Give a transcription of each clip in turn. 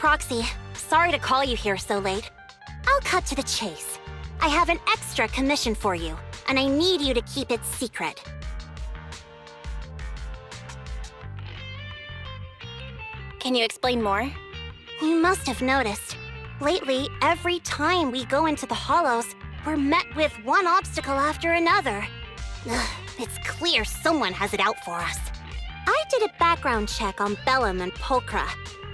Proxy, sorry to call you here so late. I'll cut to the chase. I have an extra commission for you, and I need you to keep it secret. Can you explain more? You must have noticed. Lately, every time we go into the Hollows, we're met with one obstacle after another. Ugh, it's clear someone has it out for us. I did a background check on Bellum and Pulchra.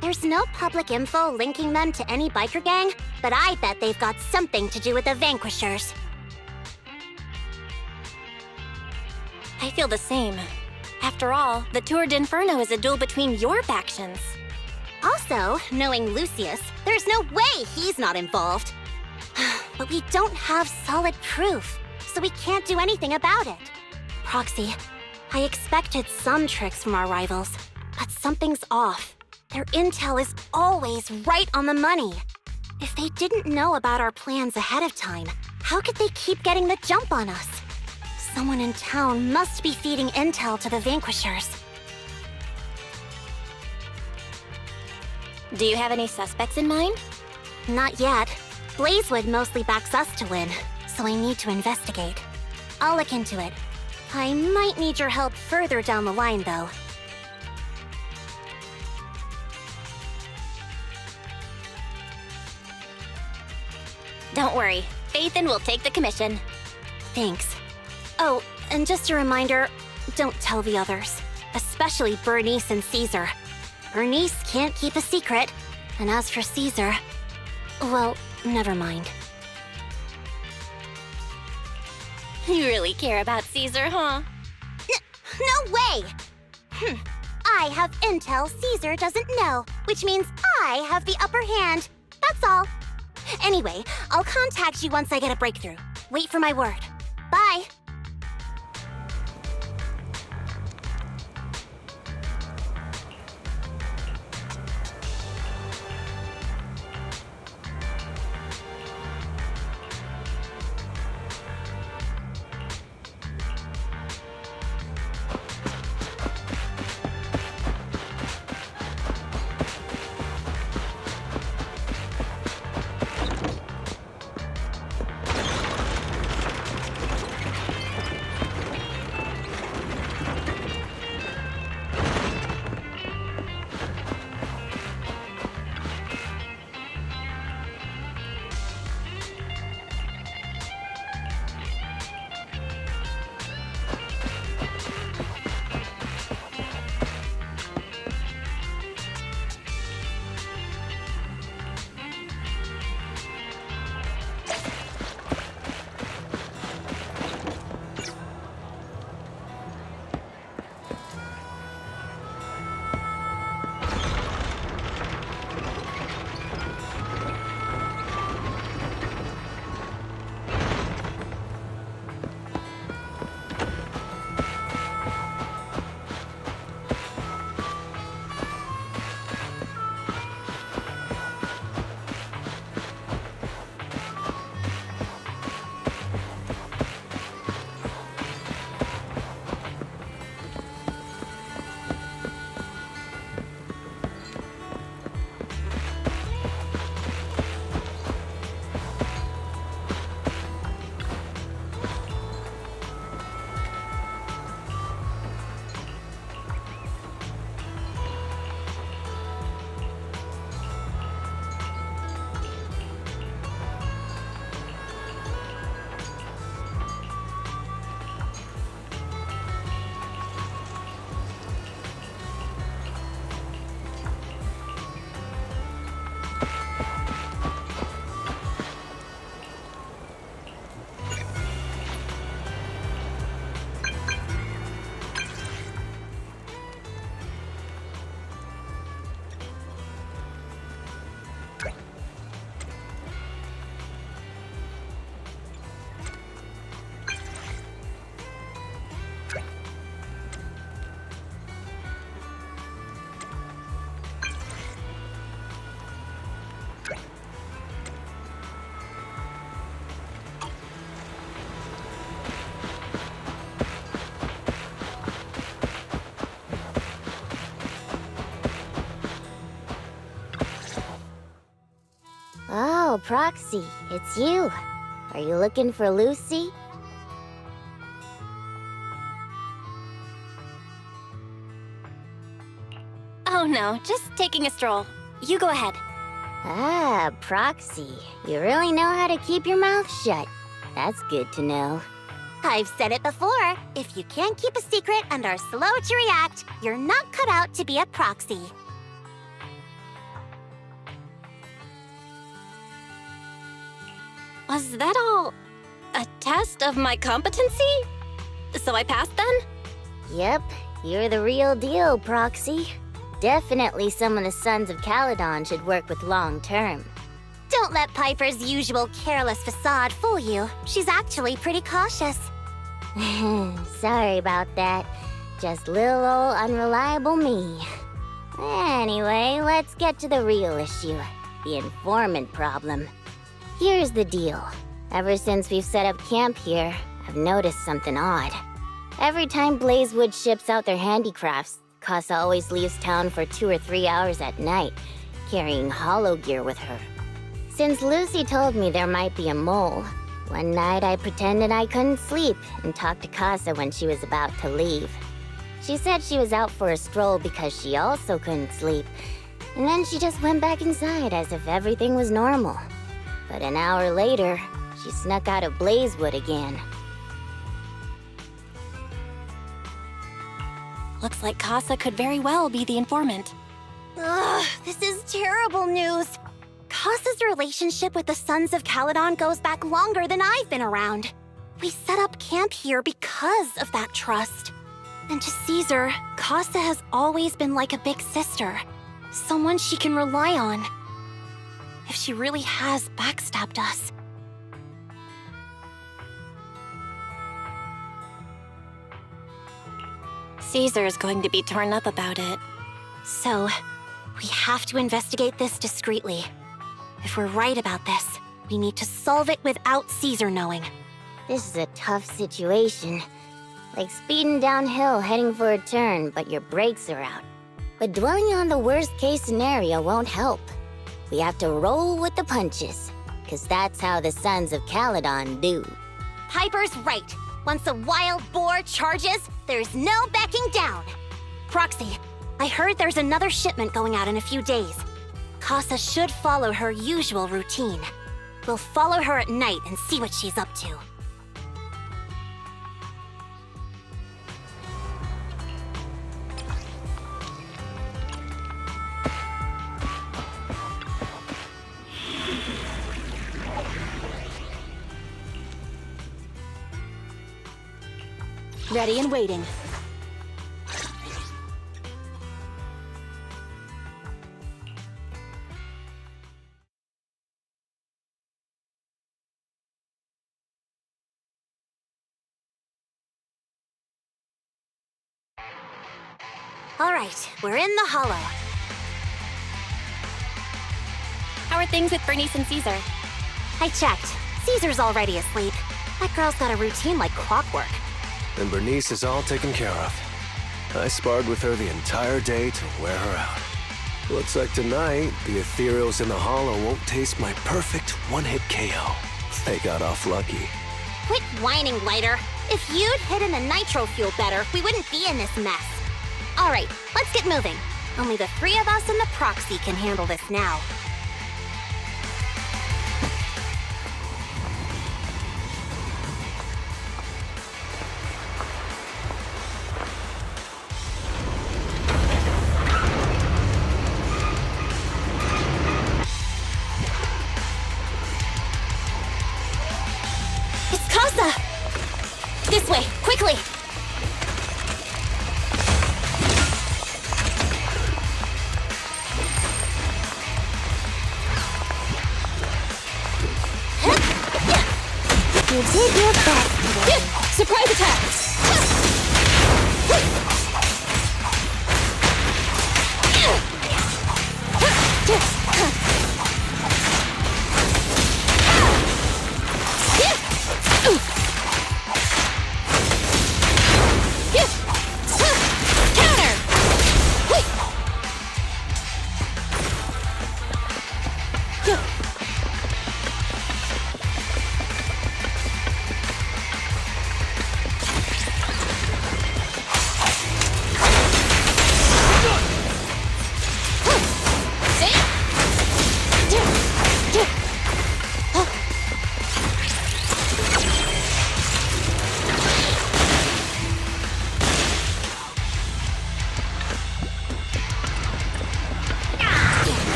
There's no public info linking them to any biker gang, but I bet they've got something to do with the Vanquishers. I feel the same. After all, the Tour d'Inferno is a duel between your factions. Also, knowing Lucius, there's no way he's not involved. But we don't have solid proof, so we can't do anything about it. Proxy, I expected some tricks from our rivals, but something's off. Their intel is always right on the money. If they didn't know about our plans ahead of time, how could they keep getting the jump on us? Someone in town must be feeding intel to the Vanquishers. Do you have any suspects in mind? Not yet. Blazewood mostly backs us to win, so I need to investigate. I'll look into it. I might need your help further down the line, though. Don't worry. Phaethon will take the commission. Thanks. Oh, and just a reminder, don't tell the others. Especially Bernice and Caesar. Bernice can't keep a secret. And as for Caesar... well, never mind. You really care about Caesar, huh? No way! I have intel Caesar doesn't know, which means I have the upper hand. That's all. Anyway, I'll contact you once I get a breakthrough. Wait for my word. Bye! Oh, Proxy, it's you. Are you looking for Lucy? Oh no, just taking a stroll. You go ahead. Ah, Proxy. You really know how to keep your mouth shut. That's good to know. I've said it before. If you can't keep a secret and are slow to react, you're not cut out to be a proxy. Was that all a test of my competency? So I passed then? Yep, you're the real deal, Proxy. Definitely some of the Sons of Caledon should work with long-term. Don't let Piper's usual careless facade fool you. She's actually pretty cautious. Sorry about that. Just little old unreliable me. Anyway, let's get to the real issue. The informant problem. Here's the deal. Ever since we've set up camp here, I've noticed something odd. Every time Blazewood ships out their handicrafts, Casa always leaves town for 2 or 3 hours at night, carrying hollow gear with her. Since Lucy told me there might be a mole, one night I pretended I couldn't sleep and talked to Casa when she was about to leave. She said she was out for a stroll because she also couldn't sleep, and then she just went back inside as if everything was normal. But an hour later, she snuck out of Blazewood again. Looks like Casa could very well be the informant. Ugh, this is terrible news. Casa's relationship with the Sons of Caledon goes back longer than I've been around. We set up camp here because of that trust. And to Caesar, Casa has always been like a big sister. Someone she can rely on. If she really has backstabbed us. Caesar is going to be torn up about it. So, we have to investigate this discreetly. If we're right about this, we need to solve it without Caesar knowing. This is a tough situation. Like speeding downhill heading for a turn, but your brakes are out. But dwelling on the worst-case scenario won't help. We have to roll with the punches, 'cause that's how the Sons of Caledon do. Piper's right. Once a wild boar charges, there's no backing down. Proxy, I heard there's another shipment going out in a few days. Casa should follow her usual routine. We'll follow her at night and see what she's up to. Ready and waiting. All right, we're in the hollow. How are things with Bernice and Caesar? I checked. Caesar's already asleep. That girl's got a routine like clockwork. And Bernice is all taken care of. I sparred with her the entire day to wear her out. Looks like tonight, the ethereals in the hollow won't taste my perfect one-hit KO. They got off lucky. Quit whining, Lighter. If you'd hidden the nitro fuel better, we wouldn't be in this mess. All right, let's get moving. Only the 3 of us and the proxy can handle this now. It's Casa! This way, quickly! You did your best today. Surprise attack!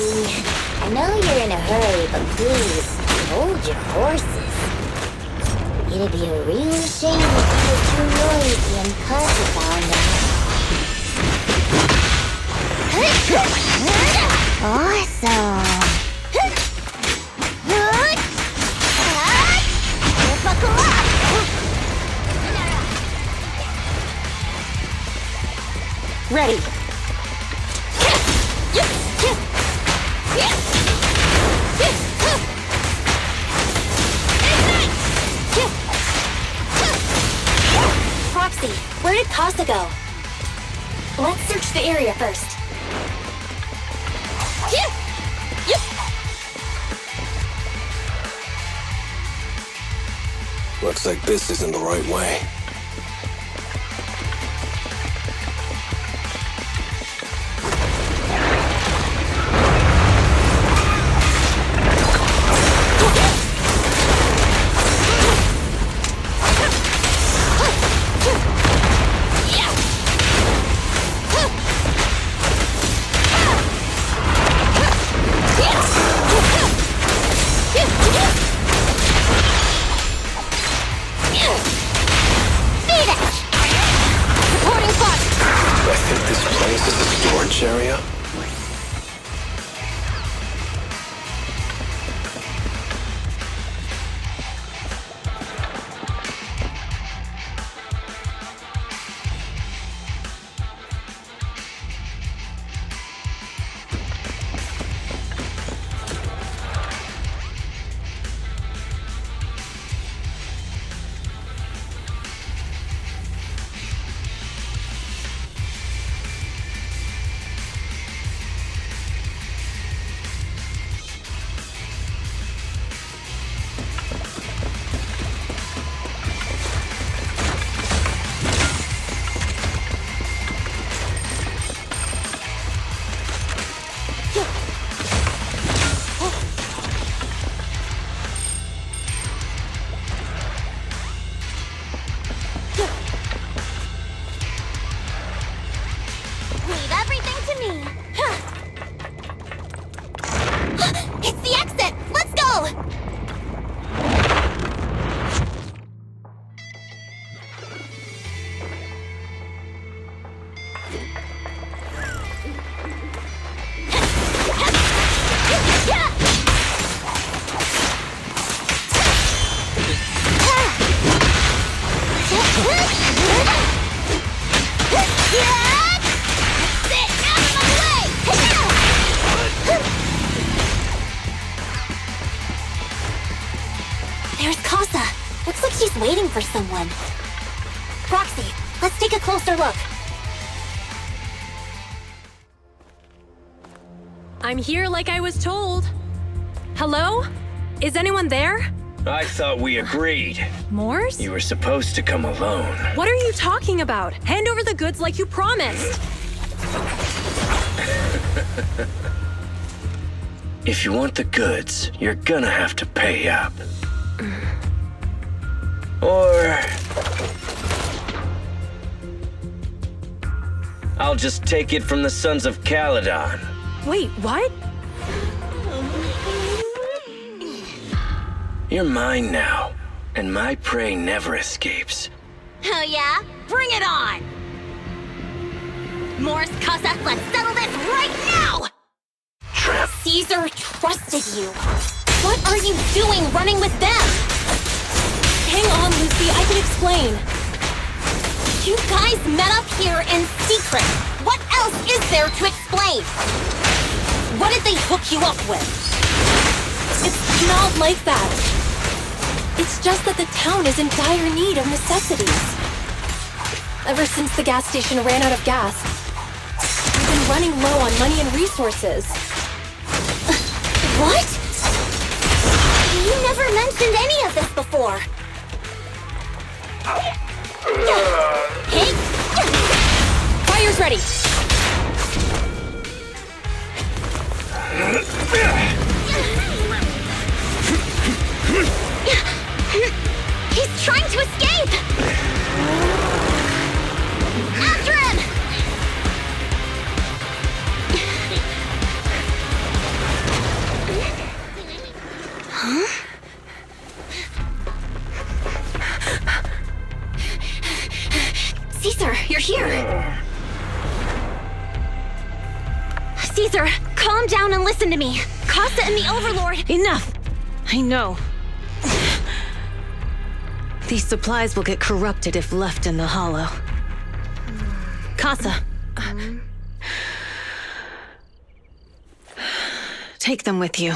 I know you're in a hurry, but please, hold your horses. It'd be a real shame if you were too noisy and cause a found out. Awesome. Buckle up! Ready. Proxy, where did Casa go? Let's search the area first. Looks like this isn't the right way. Area? Waiting for someone. Proxy, let's take a closer look. I'm here like I was told. Hello? Is anyone there? I thought we agreed. Morse? You were supposed to come alone. What are you talking about? Hand over the goods like you promised. If you want the goods, you're gonna have to pay up. Or I'll just take it from the Sons of Caledon. Wait, what? You're mine now, and my prey never escapes. Oh yeah? Bring it on! Morris Casa, let's settle this right now! Trap. Caesar trusted you. What are you doing running with them? Hang on, Lucy, I can explain. You guys met up here in secret. What else is there to explain? What did they hook you up with? It's not like that. It's just that the town is in dire need of necessities. Ever since the gas station ran out of gas, we've been running low on money and resources. What? You never mentioned any of this before. Hey! Fire's ready! He's trying to escape! After him! Listen to me. Casa and the Overlord. Enough! I know. These supplies will get corrupted if left in the hollow. Casa. Take them with you.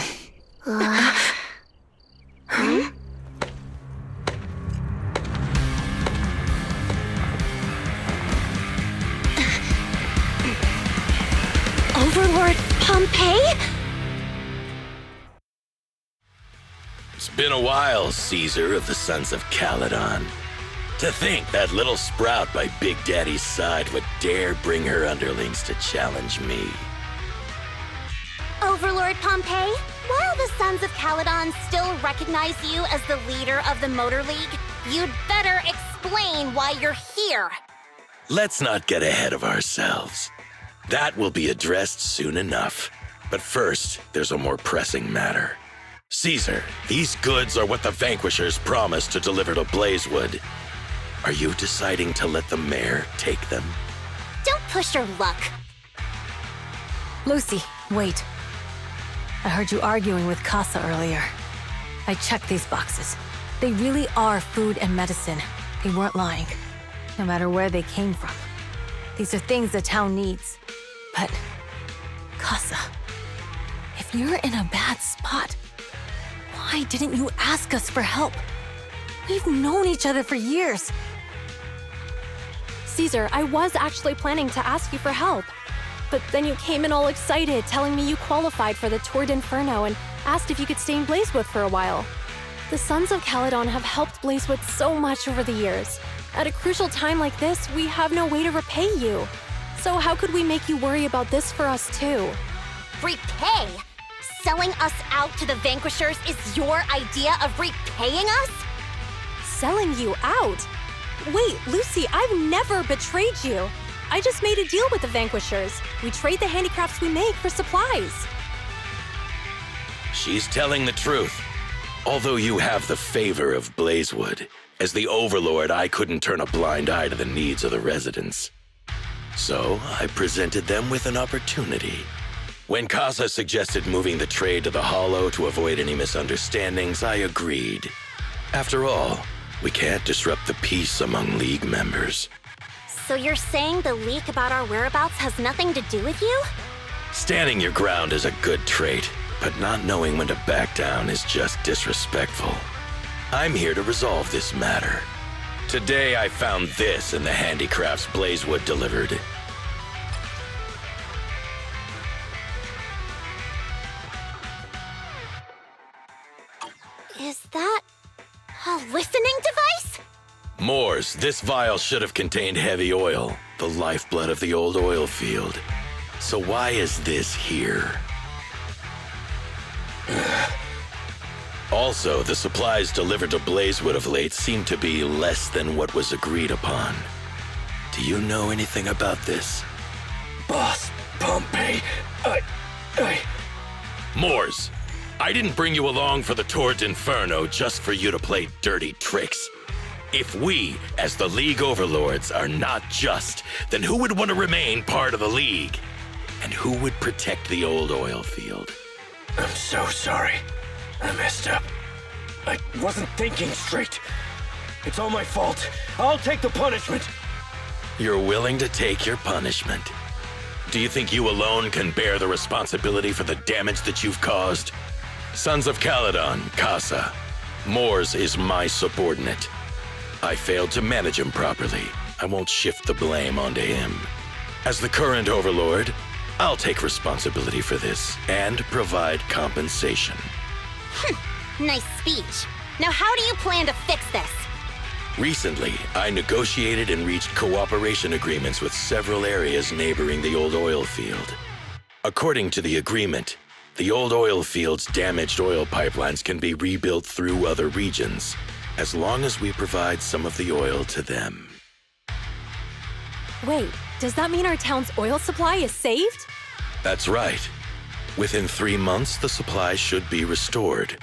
Overlord Pompeii? It's been a while, Caesar of the Sons of Caledon. To think that little sprout by Big Daddy's side would dare bring her underlings to challenge me. Overlord Pompeii, while the Sons of Caledon still recognize you as the leader of the Motor League, you'd better explain why you're here. Let's not get ahead of ourselves. That will be addressed soon enough. But first, there's a more pressing matter. Caesar, these goods are what the Vanquishers promised to deliver to Blazewood. Are you deciding to let the mayor take them? Don't push your luck. Lucy, wait. I heard you arguing with Casa earlier. I checked these boxes. They really are food and medicine. They weren't lying, no matter where they came from. These are things the town needs. But, Casa, if you're in a bad spot, why didn't you ask us for help? We've known each other for years. Caesar, I was actually planning to ask you for help. But then you came in all excited, telling me you qualified for the Tour d'Inferno and asked if you could stay in Blazewood for a while. The Sons of Caledon have helped Blazewood so much over the years. At a crucial time like this, we have no way to repay you. So how could we make you worry about this for us too? Repay? Selling us out to the Vanquishers is your idea of repaying us? Selling you out? Wait, Lucy, I've never betrayed you. I just made a deal with the Vanquishers. We trade the handicrafts we make for supplies. She's telling the truth. Although you have the favor of Blazewood, as the Overlord, I couldn't turn a blind eye to the needs of the residents. So I presented them with an opportunity. When Casa suggested moving the trade to the Hollow to avoid any misunderstandings, I agreed. After all, we can't disrupt the peace among League members. So you're saying the leak about our whereabouts has nothing to do with you? Standing your ground is a good trait, but not knowing when to back down is just disrespectful. I'm here to resolve this matter. Today I found this in the handicrafts Blazewood delivered. Is that a listening device? Moors, this vial should have contained heavy oil, the lifeblood of the old oil field. So why is this here? Also, the supplies delivered to Blazewood of late seem to be less than what was agreed upon. Do you know anything about this? Boss, Pompeii, Moors, I didn't bring you along for the Tour d'Inferno just for you to play dirty tricks. If we, as the League Overlords, are not just, then who would want to remain part of the League? And who would protect the old oil field? I'm so sorry. I messed up. I wasn't thinking straight. It's all my fault. I'll take the punishment. You're willing to take your punishment. Do you think you alone can bear the responsibility for the damage that you've caused? Sons of Caledon, Casa. Moors is my subordinate. I failed to manage him properly. I won't shift the blame onto him. As the current Overlord, I'll take responsibility for this and provide compensation. Nice speech. Now how do you plan to fix this? Recently, I negotiated and reached cooperation agreements with several areas neighboring the old oil field. According to the agreement, the old oil field's damaged oil pipelines can be rebuilt through other regions, as long as we provide some of the oil to them. Wait, does that mean our town's oil supply is saved? That's right. Within 3 months, the supply should be restored.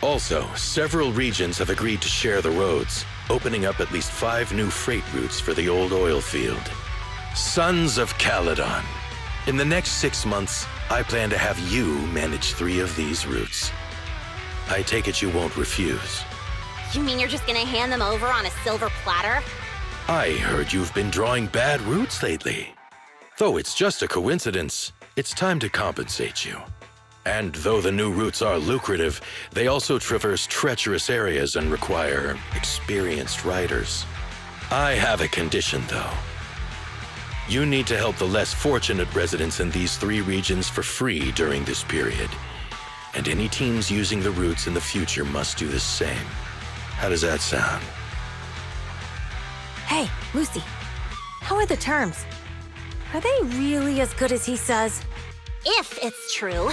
Also, several regions have agreed to share the roads, opening up at least 5 new freight routes for the old oil field. Sons of Caledon. In the next 6 months, I plan to have you manage 3 of these routes. I take it you won't refuse. You mean you're just gonna hand them over on a silver platter? I heard you've been drawing bad routes lately. Though it's just a coincidence, it's time to compensate you. And though the new routes are lucrative, they also traverse treacherous areas and require experienced riders. I have a condition, though. You need to help the less fortunate residents in these 3 regions for free during this period. And any teams using the routes in the future must do the same. How does that sound? Hey, Lucy. How are the terms? Are they really as good as he says? If it's true,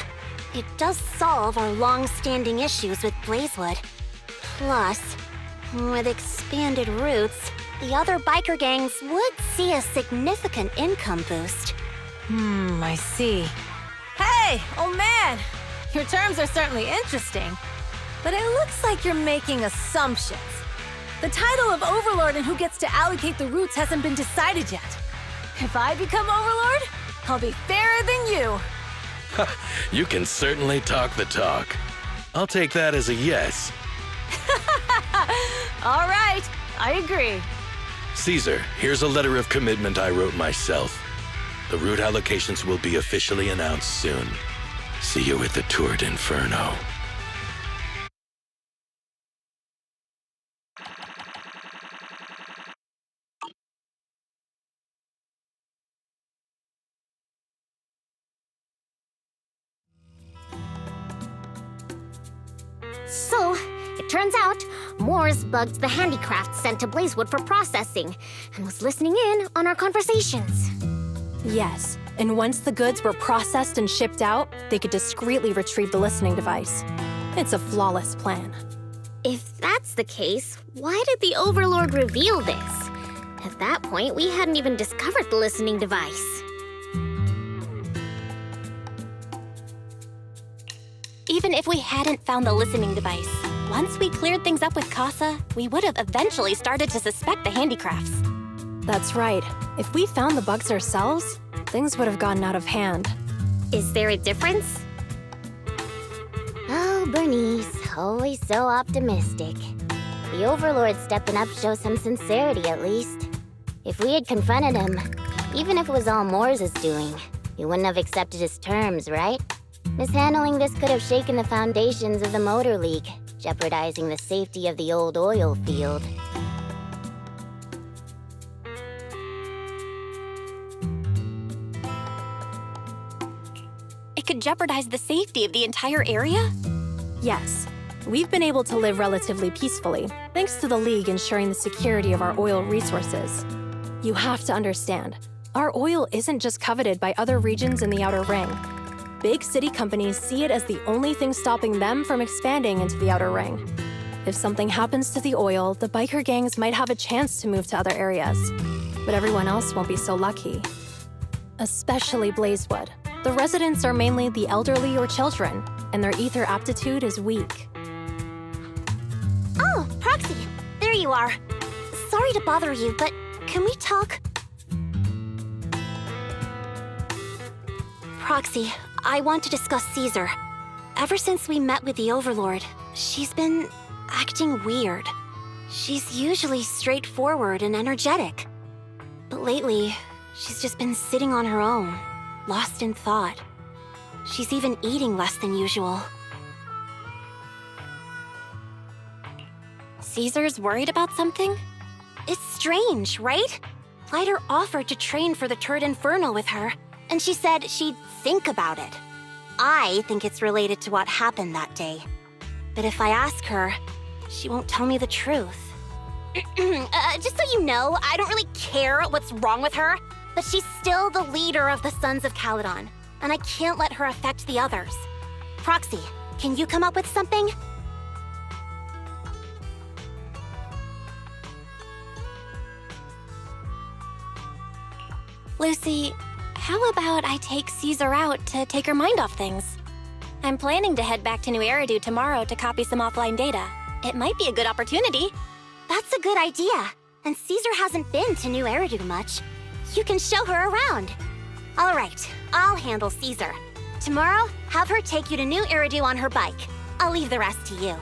it does solve our long-standing issues with Blazewood. Plus, with expanded routes, the other biker gangs would see a significant income boost. I see. Hey, old man! Your terms are certainly interesting, but it looks like you're making assumptions. The title of Overlord and who gets to allocate the routes hasn't been decided yet. If I become Overlord, I'll be fairer than you. You can certainly talk the talk. I'll take that as a yes. All right, I agree. Caesar, here's a letter of commitment I wrote myself. The route allocations will be officially announced soon. See you at the Tour d'Inferno. So, it turns out, Moores bugged the handicraft sent to Blazewood for processing, and was listening in on our conversations. Yes, and once the goods were processed and shipped out, they could discreetly retrieve the listening device. It's a flawless plan. If that's the case, why did the Overlord reveal this? At that point, we hadn't even discovered the listening device. Even if we hadn't found the listening device, once we cleared things up with Casa, we would have eventually started to suspect the handicrafts. That's right. If we found the bugs ourselves, things would have gotten out of hand. Is there a difference? Oh, Bernice, always so optimistic. The Overlord stepping up shows some sincerity, at least. If we had confronted him, even if it was all Moores' doing, he wouldn't have accepted his terms, right? Mishandling this could have shaken the foundations of the Motor League, jeopardizing the safety of the old oil field. It could jeopardize the safety of the entire area? Yes. We've been able to live relatively peacefully, thanks to the League ensuring the security of our oil resources. You have to understand, our oil isn't just coveted by other regions in the Outer Ring. Big city companies see it as the only thing stopping them from expanding into the Outer Ring. If something happens to the oil, the biker gangs might have a chance to move to other areas. But everyone else won't be so lucky. Especially Blazewood. The residents are mainly the elderly or children, and their ether aptitude is weak. Oh, Proxy, there you are. Sorry to bother you, but can we talk? Proxy, I want to discuss Caesar. Ever since we met with the Overlord, she's been acting weird. She's usually straightforward and energetic. But lately, she's just been sitting on her own, lost in thought. She's even eating less than usual. Caesar's worried about something? It's strange, right? Lighter offered to train for the Tour d'Inferno with her, and she said she'd think about it. I think it's related to what happened that day. But if I ask her, she won't tell me the truth. Just so you know, I don't really care what's wrong with her, but she's still the leader of the Sons of Caledon, and I can't let her affect the others. Proxy, can you come up with something? Lucy, how about I take Caesar out to take her mind off things? I'm planning to head back to New Eridu tomorrow to copy some offline data. It might be a good opportunity. That's a good idea. And Caesar hasn't been to New Eridu much. You can show her around. All right, I'll handle Caesar. Tomorrow, have her take you to New Eridu on her bike. I'll leave the rest to you.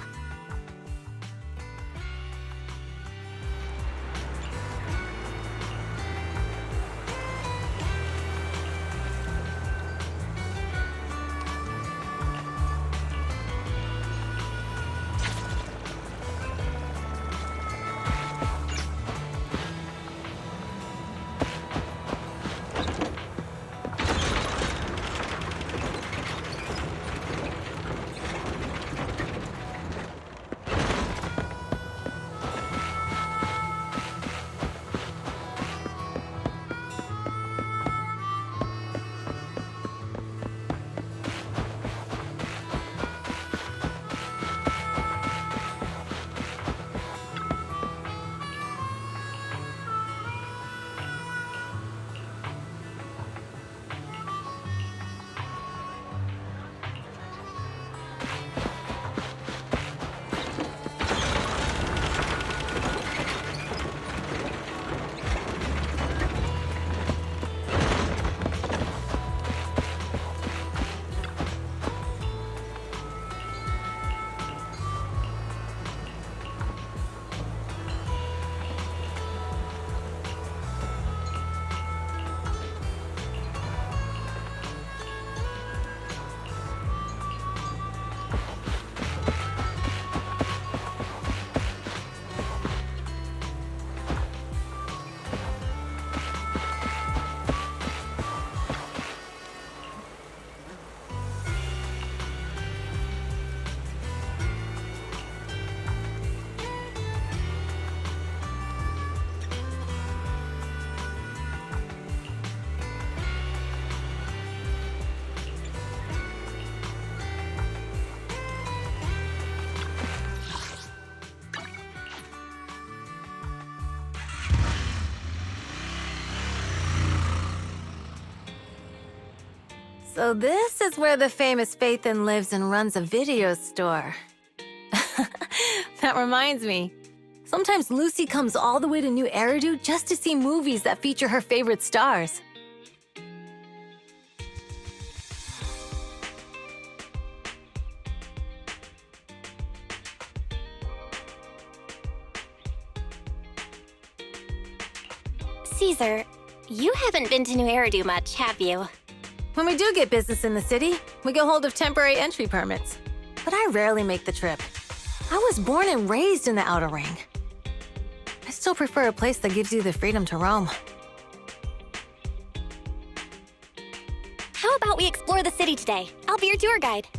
So this is where the famous Phaethon lives and runs a video store. That reminds me. Sometimes Lucy comes all the way to New Eridu just to see movies that feature her favorite stars. Caesar, you haven't been to New Eridu much, have you? When we do get business in the city, we get hold of temporary entry permits. But I rarely make the trip. I was born and raised in the Outer Ring. I still prefer a place that gives you the freedom to roam. How about we explore the city today? I'll be your tour guide.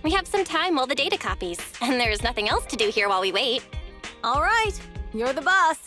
We have some time while the data copies, and there's nothing else to do here while we wait. All right, you're the boss.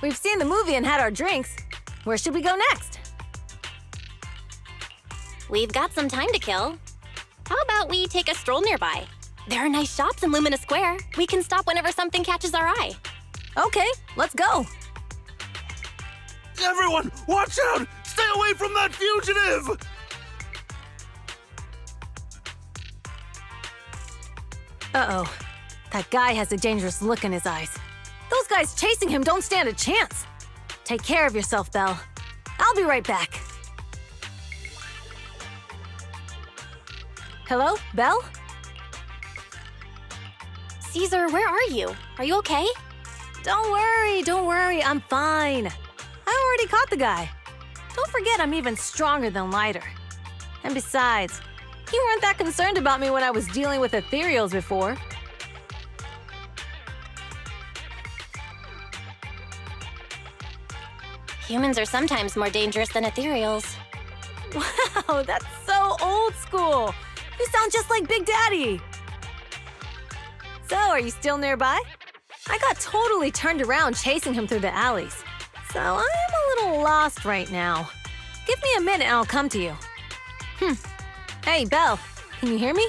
We've seen the movie and had our drinks. Where should we go next? We've got some time to kill. How about we take a stroll nearby? There are nice shops in Lumina Square. We can stop whenever something catches our eye. Okay, let's go. Everyone, watch out! Stay away from that fugitive! Uh-oh. That guy has a dangerous look in his eyes. Those guys chasing him don't stand a chance. Take care of yourself, Belle. I'll be right back. Hello, Belle? Caesar, where are you? Are you okay? Don't worry, I'm fine. I already caught the guy. Don't forget I'm even stronger than Lighter. And besides, you weren't that concerned about me when I was dealing with ethereals before. Humans are sometimes more dangerous than ethereals. Wow, that's so old school. You sound just like Big Daddy. So, are you still nearby? I got totally turned around chasing him through the alleys. So, I'm a little lost right now. Give me a minute and I'll come to you. Hey, Belle, can you hear me?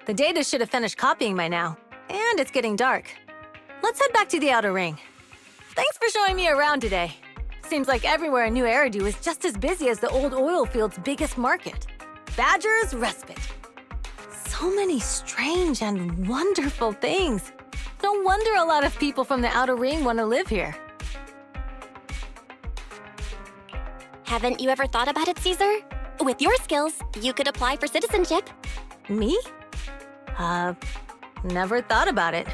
The data should have finished copying by now, and it's getting dark. Let's head back to the Outer Ring. Thanks for showing me around today. Seems like everywhere in New Eridu is just as busy as the old oil field's biggest market. Badger's Respite. So many strange and wonderful things. No wonder a lot of people from the Outer Ring want to live here. Haven't you ever thought about it, Caesar? With your skills, you could apply for citizenship. Me? Never thought about it.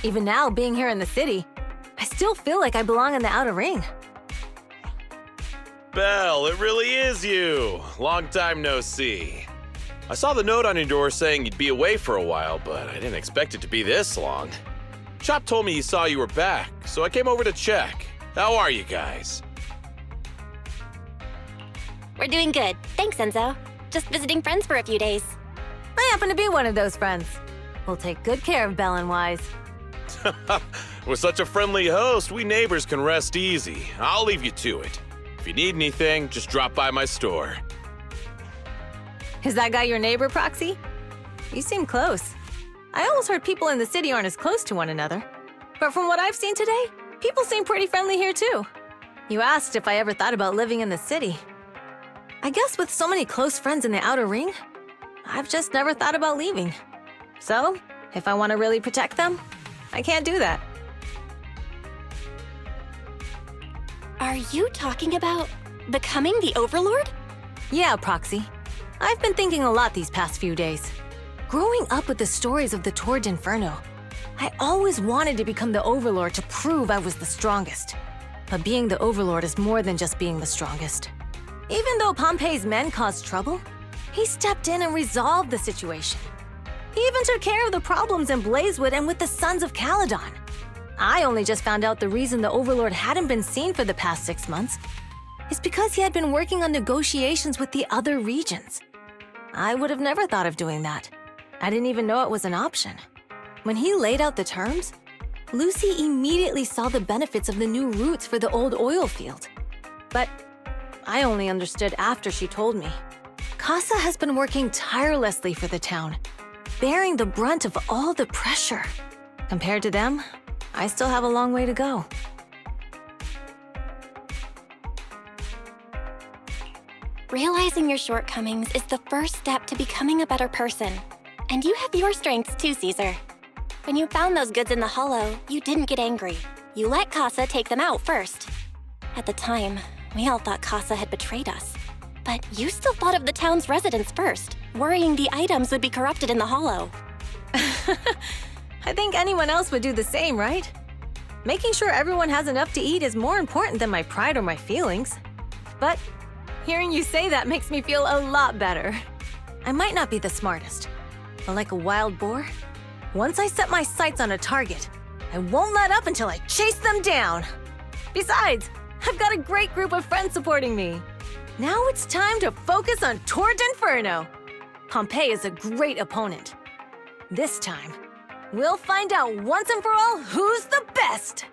Even now, being here in the city, I still feel like I belong in the Outer Ring. Belle, it really is you. Long time no see. I saw the note on your door saying you'd be away for a while, but I didn't expect it to be this long. Chop told me he saw you were back, so I came over to check. How are you guys? We're doing good. Thanks, Enzo. Just visiting friends for a few days. I happen to be one of those friends. We'll take good care of Belle and Wise. With such a friendly host, we neighbors can rest easy. I'll leave you to it. If you need anything, just drop by my store. Is that guy your neighbor, Proxy? You seem close. I always heard people in the city aren't as close to one another. But from what I've seen today, people seem pretty friendly here too. You asked if I ever thought about living in the city. I guess with so many close friends in the Outer Ring, I've just never thought about leaving. So, if I want to really protect them, I can't do that. Are you talking about becoming the Overlord? Yeah, Proxy. I've been thinking a lot these past few days. Growing up with the stories of the Torrid Inferno, I always wanted to become the Overlord to prove I was the strongest. But being the Overlord is more than just being the strongest. Even though Pompey's men caused trouble, he stepped in and resolved the situation. He even took care of the problems in Blazewood and with the Sons of Caledon. I only just found out the reason the Overlord hadn't been seen for the past 6 months is because he had been working on negotiations with the other regions. I would have never thought of doing that. I didn't even know it was an option. When he laid out the terms, Lucy immediately saw the benefits of the new routes for the old oil field. But I only understood after she told me. Casa has been working tirelessly for the town, bearing the brunt of all the pressure. Compared to them, I still have a long way to go. Realizing your shortcomings is the first step to becoming a better person. And you have your strengths too, Caesar. When you found those goods in the hollow, you didn't get angry. You let Casa take them out first. At the time, we all thought Casa had betrayed us. But you still thought of the town's residents first, worrying the items would be corrupted in the hollow. I think anyone else would do the same, right? Making sure everyone has enough to eat is more important than my pride or my feelings. But hearing you say that makes me feel a lot better. I might not be the smartest, but like a wild boar, once I set my sights on a target, I won't let up until I chase them down. Besides, I've got a great group of friends supporting me. Now it's time to focus on Torrid Inferno. Pompey is a great opponent. This time, we'll find out once and for all who's the best!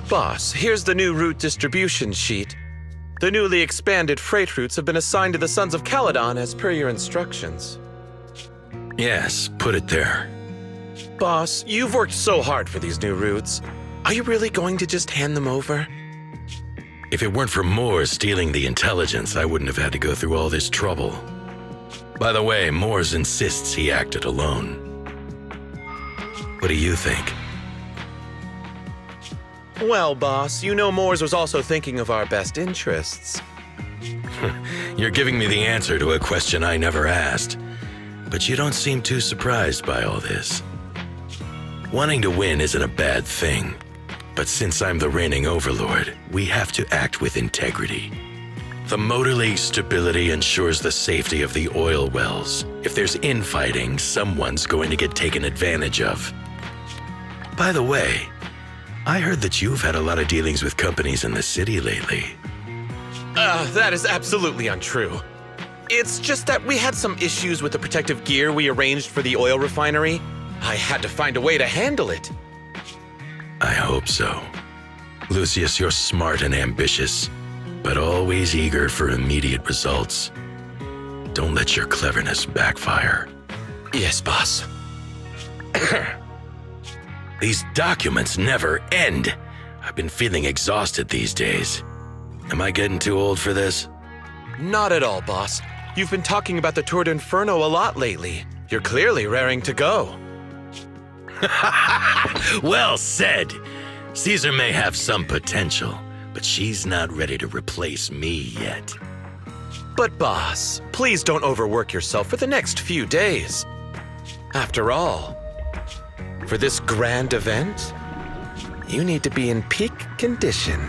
Boss, here's the new route distribution sheet. The newly expanded freight routes have been assigned to the Sons of Caledon as per your instructions. Yes, put it there. Boss, you've worked so hard for these new routes. Are you really going to just hand them over? If it weren't for Moores stealing the intelligence, I wouldn't have had to go through all this trouble. By the way, Moores insists he acted alone. What do you think? Well, boss, you know Moores was also thinking of our best interests. You're giving me the answer to a question I never asked. But you don't seem too surprised by all this. Wanting to win isn't a bad thing. But since I'm the reigning overlord, we have to act with integrity. The motor leak stability ensures the safety of the oil wells. If there's infighting, someone's going to get taken advantage of. By the way, I heard that you've had a lot of dealings with companies in the city lately. That is absolutely untrue. It's just that we had some issues with the protective gear we arranged for the oil refinery. I had to find a way to handle it. I hope so. Lucius, you're smart and ambitious, but always eager for immediate results. Don't let your cleverness backfire. Yes, boss. These documents never end. I've been feeling exhausted these days. Am I getting too old for this? Not at all, boss. You've been talking about the Tour d'Inferno a lot lately. You're clearly raring to go. Well said. Caesar may have some potential, but she's not ready to replace me yet. But boss, please don't overwork yourself for the next few days. After all, for this grand event, you need to be in peak condition.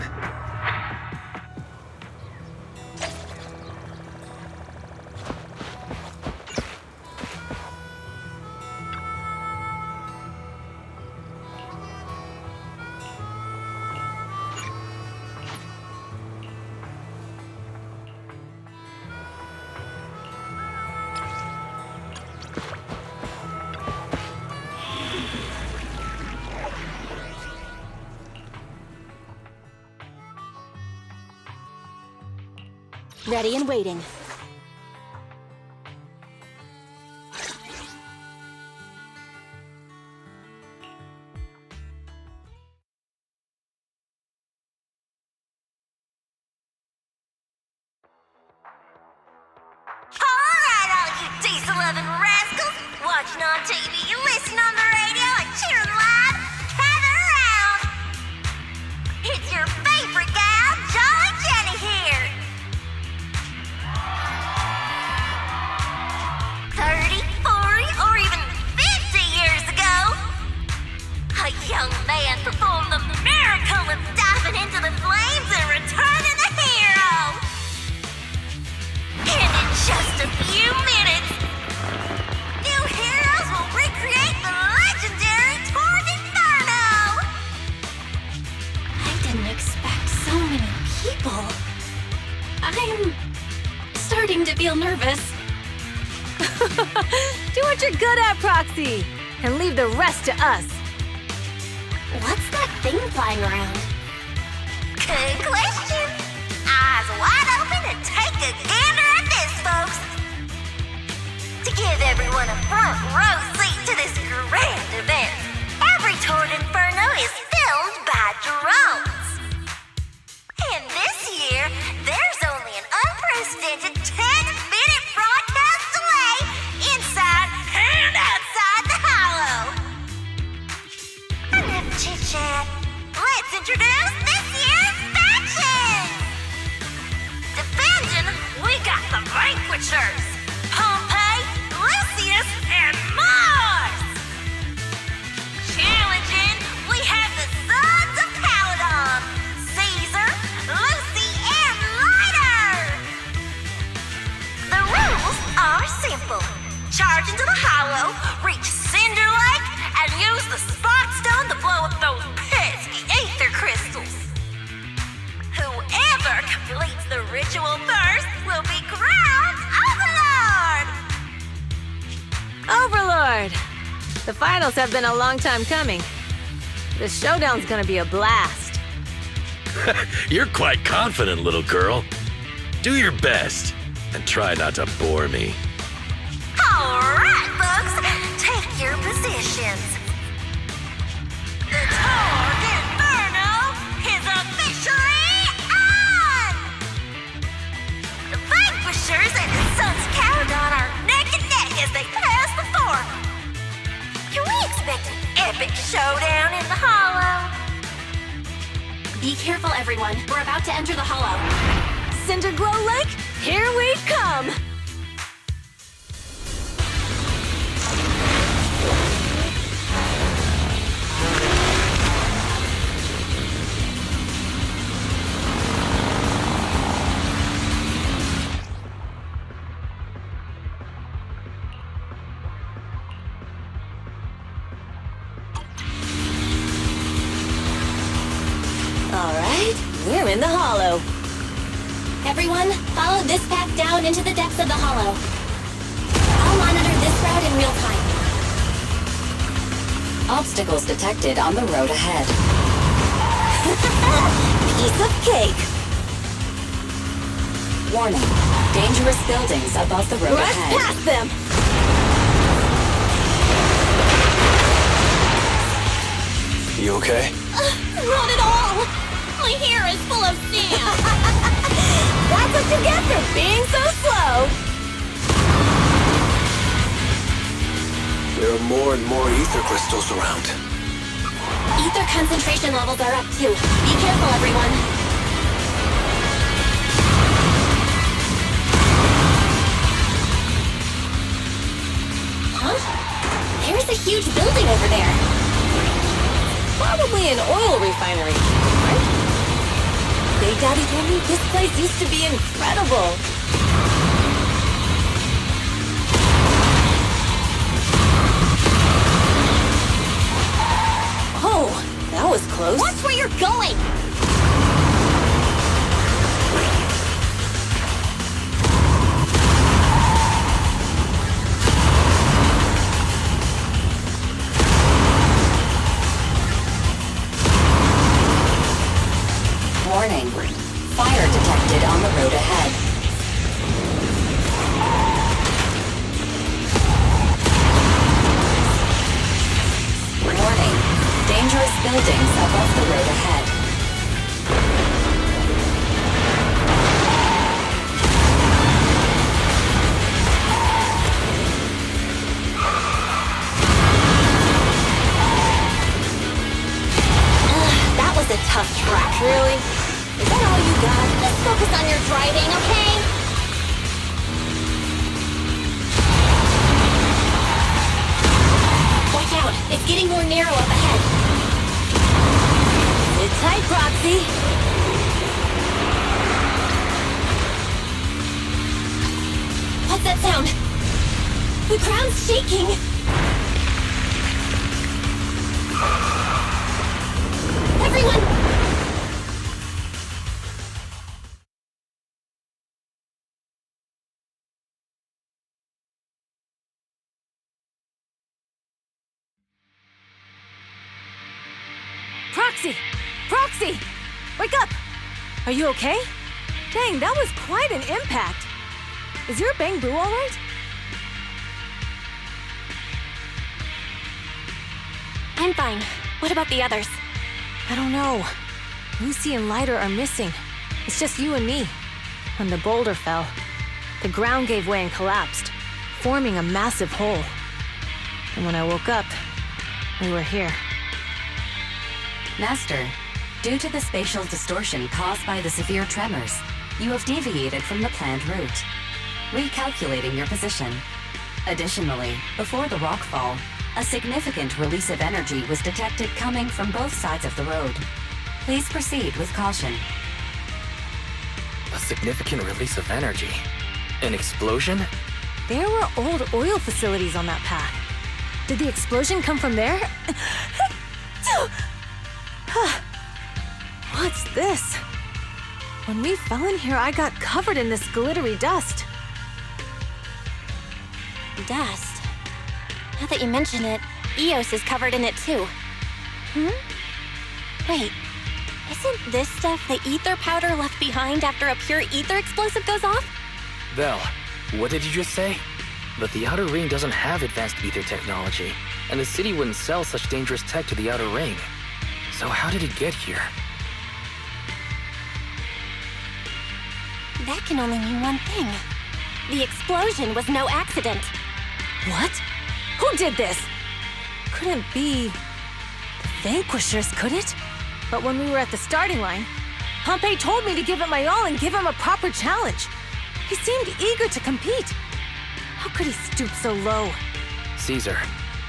Ready and waiting. Diesel-loving rascals, watching on TV, listening on the radio, and cheering live, gather around! It's your favorite gal, Jolly Jenny here! 30, 40, or even 50 years ago, a young man performed the miracle of diving into the flames and returning a hero! And in just a few minutes, new heroes will recreate the legendary Tour d'Inferno! I didn't expect so many people. I'm starting to feel nervous. Do what you're good at, Proxy, and leave the rest to us. What's that thing flying around? Good question. Eyes wide open and take a gander at this, folks. To give everyone a front row seat to this grand event, every Tour d'Inferno is filmed by drones. And this year, there's only an unprecedented 10-minute broadcast delay inside and outside the Hollow. Enough chit-chat. Let's introduce this year's factions! Defending, we got the Vanquishers, Pompey, Lucius, and Mars! Challenging, we have the Sons of Caledon, Caesar, Lucy, and Lighter! The rules are simple. Charge into the Hollow, reach Cinder Lake, and use the Spark Stone to blow up those pesky Aether crystals. Whoever completes the ritual first will be crowned Overlord! Overlord! The finals have been a long time coming. The showdown's gonna be a blast. You're quite confident, little girl. Do your best, and try not to bore me. Alright, folks, take your positions. The Tour d'Inferno is officially on! The Vanquishers and the Sons of Caledon are neck and neck as they pass the fort. Can we expect an epic showdown in the Hollow? Be careful, everyone. We're about to enter the Hollow. Cinder Glow Lake, here we come! We're in the hollow. Everyone, follow this path down into the depths of the hollow. I'll monitor this route in real time. Obstacles detected on the road ahead. Piece of cake. Warning. Dangerous buildings above the road Rush ahead. past them! You okay? Not at all! My hair is full of sand! That's what you get for being so slow! There are more and more ether crystals around. Ether concentration levels are up too. Be careful, everyone. Huh? There's a huge building over there. Probably an oil refinery, right? Big Daddy told me this place used to be incredible. Oh, that was close. Watch where you're going! Warning. Fire detected on the road ahead. Warning. Dangerous buildings above the road ahead. That was a tough track. Really? Is that all you got? Just focus on your driving, okay? Watch out! It's getting more narrow up ahead. Sit tight, Proxy. What's that sound? The ground's shaking. Everyone! Proxy! Proxy! Wake up! Are you okay? Dang, that was quite an impact. Is your bang boo all right? I'm fine. What about the others? I don't know. Lucy and Lighter are missing. It's just you and me. When the boulder fell, the ground gave way and collapsed, forming a massive hole. And when I woke up, we were here. Master, due to the spatial distortion caused by the severe tremors, you have deviated from the planned route, recalculating your position. Additionally, before the rockfall, a significant release of energy was detected coming from both sides of the road. Please proceed with caution. A significant release of energy? An explosion? There were old oil facilities on that path. Did the explosion come from there? What's this? When we fell in here, I got covered in this glittery dust. Dust. Now that you mention it, Eos is covered in it too. Wait, isn't this stuff the ether powder left behind after a pure ether explosive goes off? Vel, what did you just say? But the Outer Ring doesn't have advanced ether technology, and the city wouldn't sell such dangerous tech to the Outer Ring. So how did it get here? That can only mean one thing. The explosion was no accident. What? Who did this? Couldn't be the Vanquishers, could it? But when we were at the starting line, Pompey told me to give it my all and give him a proper challenge. He seemed eager to compete. How could he stoop so low? Caesar,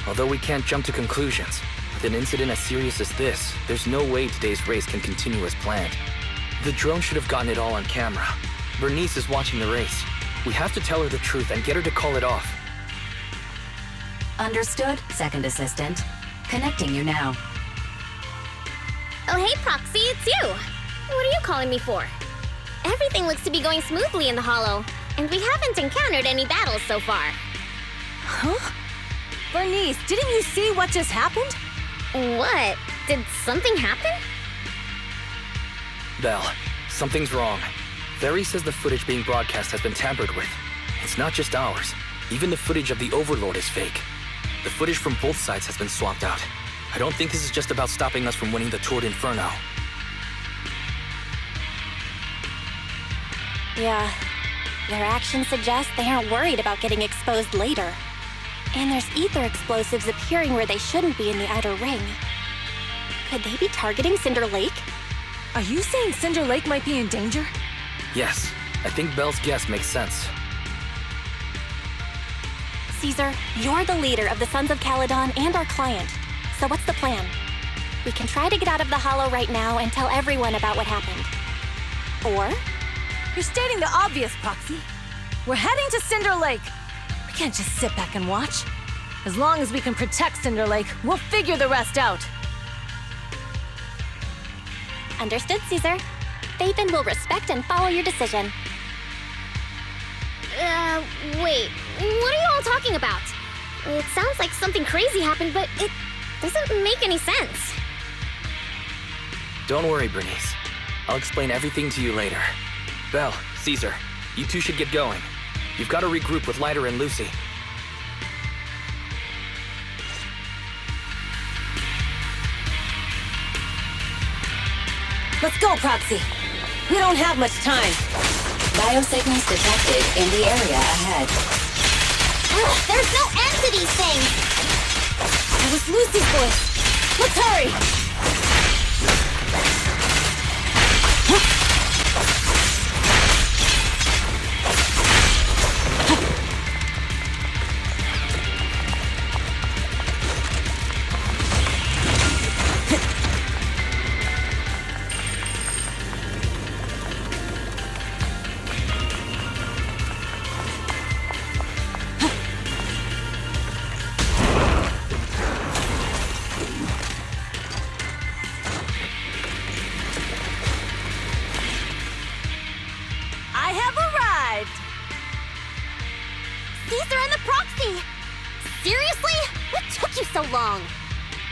although we can't jump to conclusions, with an incident as serious as this, there's no way today's race can continue as planned. The drone should have gotten it all on camera. Bernice is watching the race. We have to tell her the truth and get her to call it off. Understood, Second Assistant. Connecting you now. Oh, hey, Proxy, it's you. What are you calling me for? Everything looks to be going smoothly in the Hollow, and we haven't encountered any battles so far. Huh? Bernice, didn't you see what just happened? What? Did something happen? Belle, something's wrong. Very says the footage being broadcast has been tampered with. It's not just ours. Even the footage of the Overlord is fake. The footage from both sides has been swapped out. I don't think this is just about stopping us from winning the Tour d'Inferno. Yeah. Their actions suggest they aren't worried about getting exposed later. And there's ether explosives appearing where they shouldn't be in the outer ring. Could they be targeting Cinder Lake? Are you saying Cinder Lake might be in danger? Yes, I think Belle's guess makes sense. Caesar, you're the leader of the Sons of Caledon and our client. So what's the plan? We can try to get out of the Hollow right now and tell everyone about what happened. Or? You're stating the obvious, Proxy. We're heading to Cinder Lake. We can't just sit back and watch. As long as we can protect Cinder Lake, we'll figure the rest out. Understood, Caesar. Phaethon will respect and follow your decision. Wait. What are you all talking about? It sounds like something crazy happened, but it doesn't make any sense. Don't worry, Bernice. I'll explain everything to you later. Belle, Caesar, you two should get going. You've got to regroup with Lighter and Lucy. Let's go, Proxy. We don't have much time. Biosignals detected in the area ahead. Ugh, there's no end to these things! That was Lucy's voice. Let's hurry!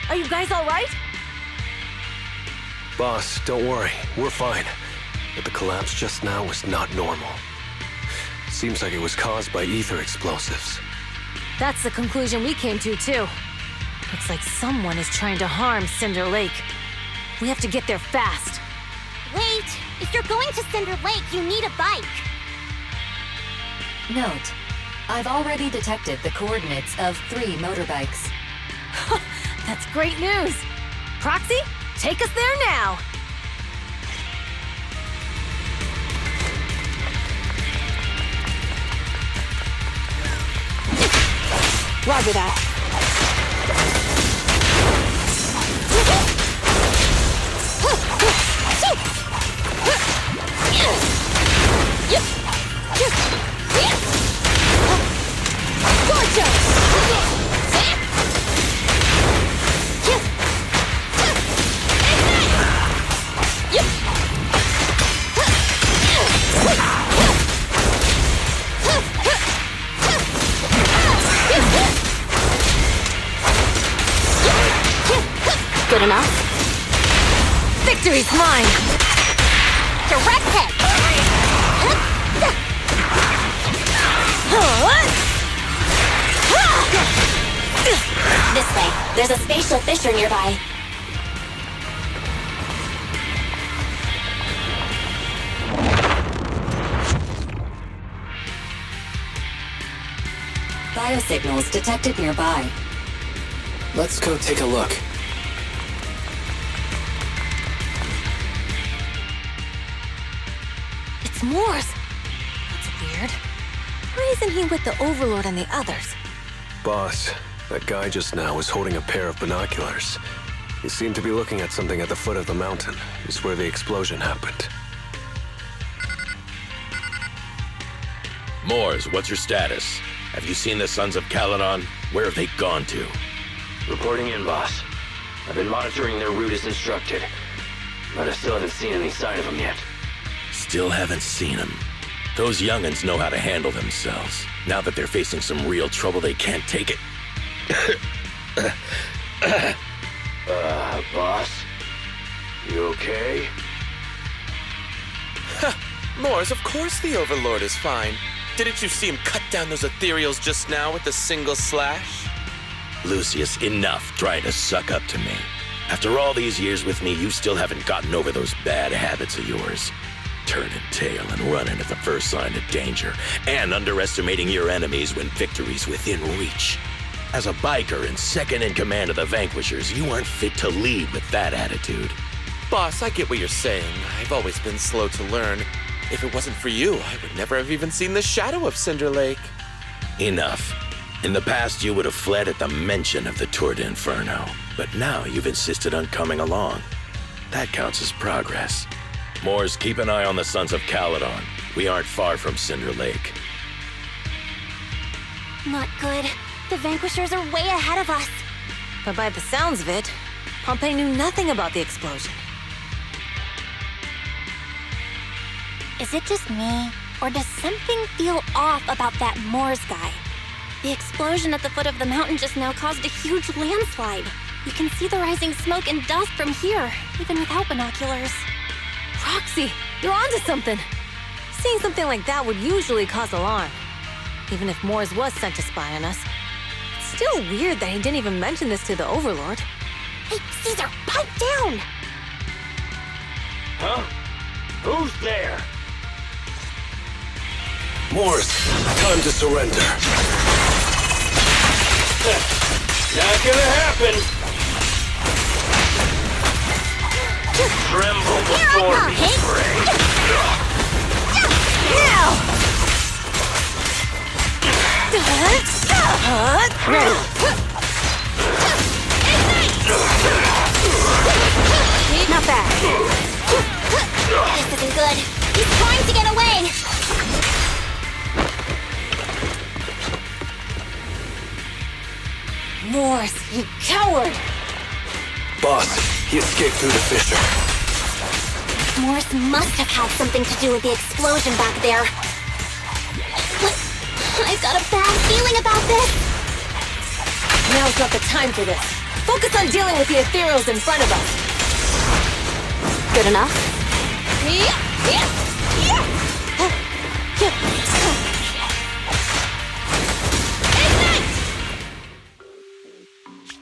Are you guys all right? Boss, don't worry. We're fine. But the collapse just now was not normal. Seems like it was caused by ether explosives. That's the conclusion we came to, too. Looks like someone is trying to harm Cinder Lake. We have to get there fast. Wait! If you're going to Cinder Lake, you need a bike! Note, I've already detected the coordinates of 3 motorbikes. That's great news! Proxy, take us there now! Roger that. Good enough? Victory's mine! Direct hit! This way. There's a spatial fissure nearby. Biosignals detected nearby. Let's go take a look. It's Moors! That's weird. Why isn't he with the Overlord and the others? Boss, that guy just now was holding a pair of binoculars. He seemed to be looking at something at the foot of the mountain. It's where the explosion happened. Moors, what's your status? Have you seen the Sons of Caledon? Where have they gone to? Reporting in, boss. I've been monitoring their route as instructed. but I still haven't seen any sign of him yet. Still haven't seen him. Those young'uns know how to handle themselves. Now that they're facing some real trouble, they can't take it. Boss? You okay? Mors, of course the Overlord is fine. Didn't you see him cut down those ethereals just now with a single slash? Lucius, enough trying to suck up to me. After all these years with me, you still haven't gotten over those bad habits of yours. Turning tail and running at the first sign of danger, and underestimating your enemies when victory's within reach. As a biker and second in command of the Vanquishers, you aren't fit to lead with that attitude. Boss, I get what you're saying. I've always been slow to learn. If it wasn't for you, I would never have even seen the shadow of Cinder Lake. Enough. In the past, you would have fled at the mention of the Tour d'Inferno, but now you've insisted on coming along. That counts as progress. Mors, keep an eye on the Sons of Caledon. We aren't far from Cinder Lake. Not good. The Vanquishers are way ahead of us. But by the sounds of it, Pompey knew nothing about the explosion. Is it just me, or does something feel off about that Mors guy? The explosion at the foot of the mountain just now caused a huge landslide. You can see the rising smoke and dust from here, even without binoculars. Roxy, you're onto something. Seeing something like that would usually cause alarm. Even if Mors was sent to spy on us. It's still weird that he didn't even mention this to the Overlord. Hey, Caesar, pipe down! Huh? Who's there? Mors, time to surrender. Not gonna happen! Tremble before me, Prey! Now! Ready. Not bad. This isn't good. He's trying to get away! Mors, you coward! Boss, he escaped through the fissure. Mors must have had something to do with the explosion back there. I've got a bad feeling about this. Now's not the time for this. Focus on dealing with the ethereals in front of us. Good enough?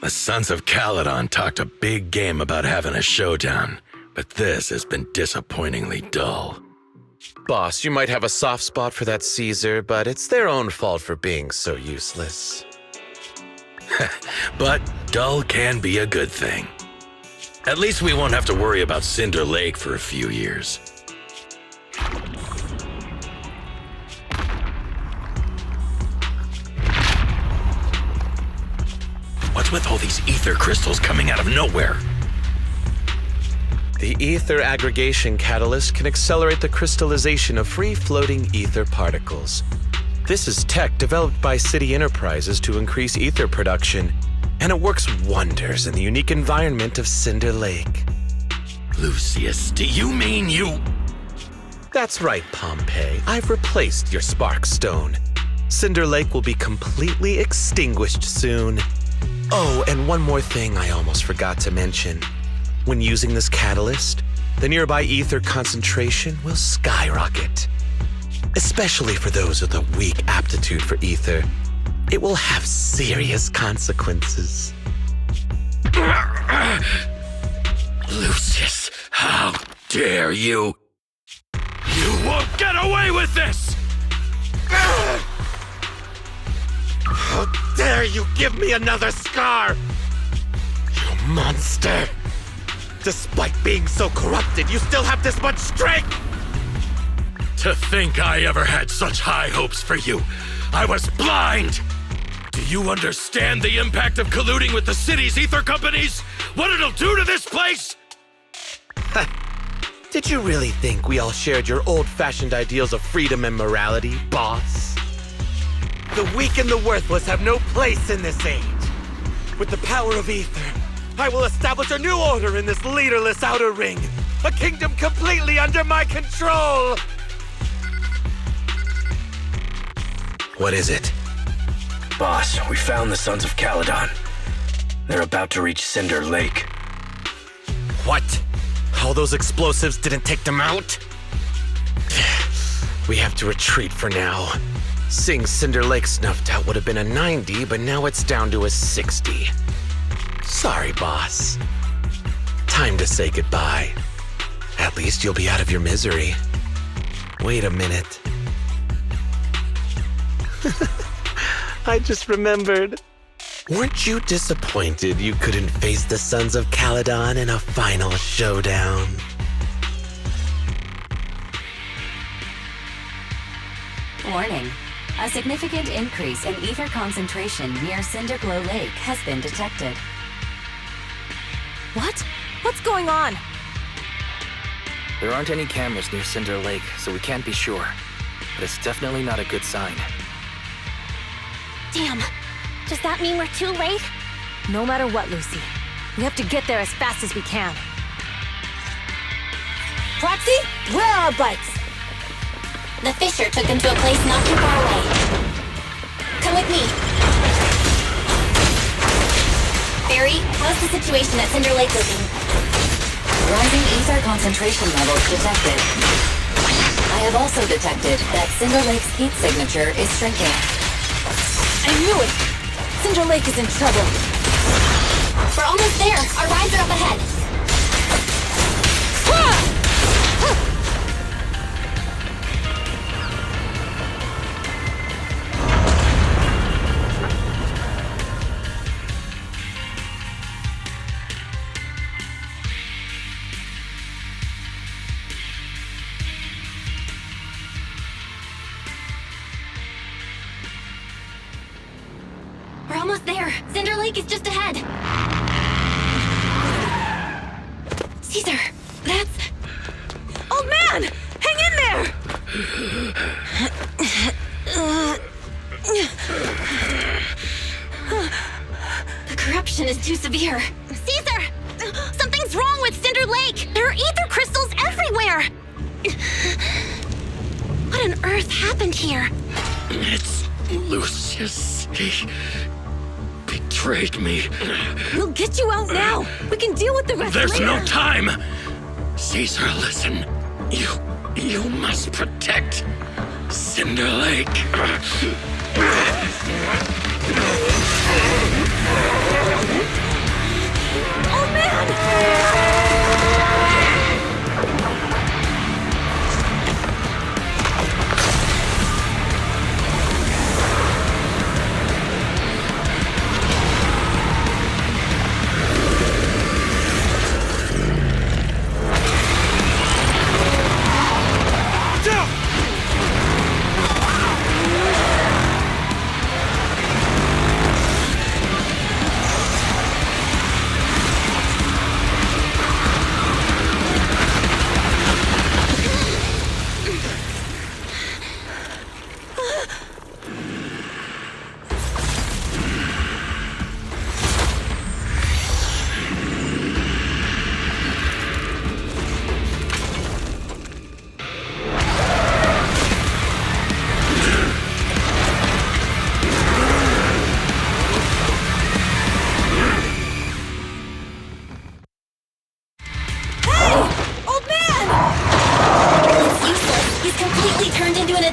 The Sons of Caledon talked a big game about having a showdown, but this has been disappointingly dull. Boss, you might have a soft spot for that Caesar, but it's their own fault for being so useless. But dull can be a good thing. At least we won't have to worry about Cinder Lake for a few years. What's with all these ether crystals coming out of nowhere? The ether aggregation catalyst can accelerate the crystallization of free-floating ether particles. This is tech developed by City Enterprises to increase ether production, and it works wonders in the unique environment of Cinder Lake. Lucius, do you mean you... That's right, Pompey. I've replaced your spark stone. Cinder Lake will be completely extinguished soon. Oh, and one more thing I almost forgot to mention. When using this catalyst, the nearby ether concentration will skyrocket. Especially for those with a weak aptitude for ether, it will have serious consequences. Lucius, how dare you? You won't get away with this! How dare you give me another scar! You monster! Despite being so corrupted, you still have this much strength! To think I ever had such high hopes for you. I was blind! Do you understand the impact of colluding with the city's ether companies? What it'll do to this place? Did you really think we all shared your old-fashioned ideals of freedom and morality, boss? The weak and the worthless have no place in this age. With the power of ether, I will establish a new order in this leaderless outer ring. A kingdom completely under my control! What is it? Boss, we found the Sons of Caledon. They're about to reach Cinder Lake. What? All those explosives didn't take them out? We have to retreat for now. Seeing Cinder Lake snuffed out would have been a 90, but now it's down to a 60. Sorry, boss. Time to say goodbye. At least you'll be out of your misery. Wait a minute. I just remembered. Weren't you disappointed you couldn't face the Sons of Caledon in a final showdown? Warning. A significant increase in ether concentration near Cinderglow Lake has been detected. What? What's going on? There aren't any cameras near Cinder Lake, so we can't be sure. But it's definitely not a good sign. Damn. Does that mean we're too late? No matter what, Lucy. We have to get there as fast as we can. Proxy, where are our bikes? The Fisher took them to a place not too far away. Come with me. Barry, how's the situation at Cinder Lake looking? Rising ether concentration levels detected. I have also detected that Cinder Lake's heat signature is shrinking. I knew it! Cinder Lake is in trouble. We're almost there. Our rides are up ahead. We're almost there. Cinder Lake is just ahead. Caesar, that's... Old man! Hang in there! The corruption is too severe. Caesar! Something's wrong with Cinder Lake! There are ether crystals everywhere! What on earth happened here? It's Lucius. He betrayed me. We'll get you out now! We can deal with the rest There's later! no time! Caesar, listen. You must protect Cinder Lake. Oh man!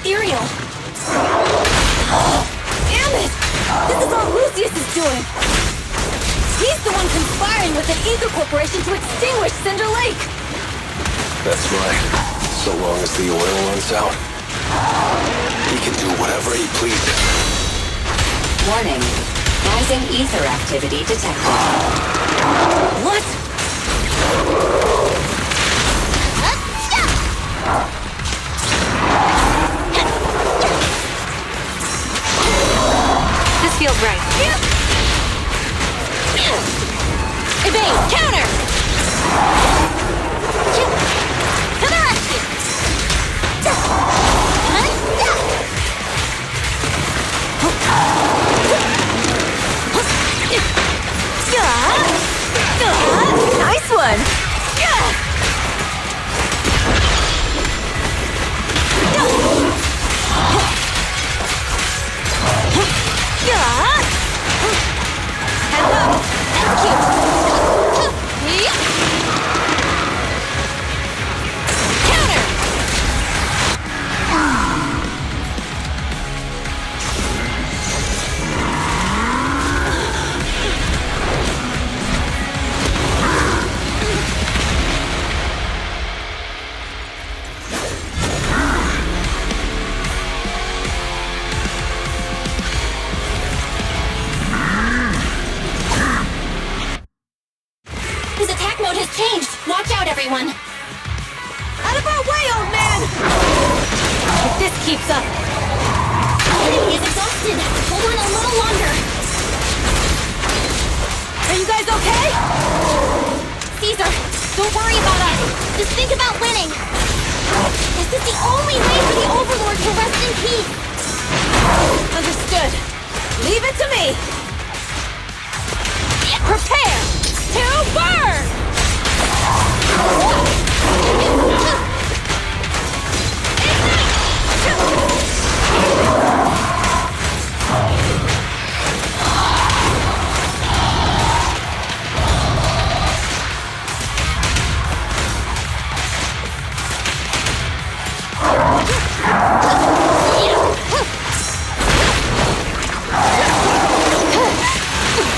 ethereal! Damn it! This is all Lucius is doing! He's the one conspiring with an Aether Corporation to extinguish Cinder Lake! That's right. So long as the oil runs out, he can do whatever he pleases. Warning. Rising ether activity detected. What? This feels right. Evade! Counter! To the rescue! Nice one! everyone! Out of our way, old man! If this keeps up... The enemy is exhausted! Hold on a little longer! Are you guys okay? Caesar, don't worry about us! Just think about winning! This is the only way for the Overlord to rest in peace! Understood. Leave it to me! Prepare to burn!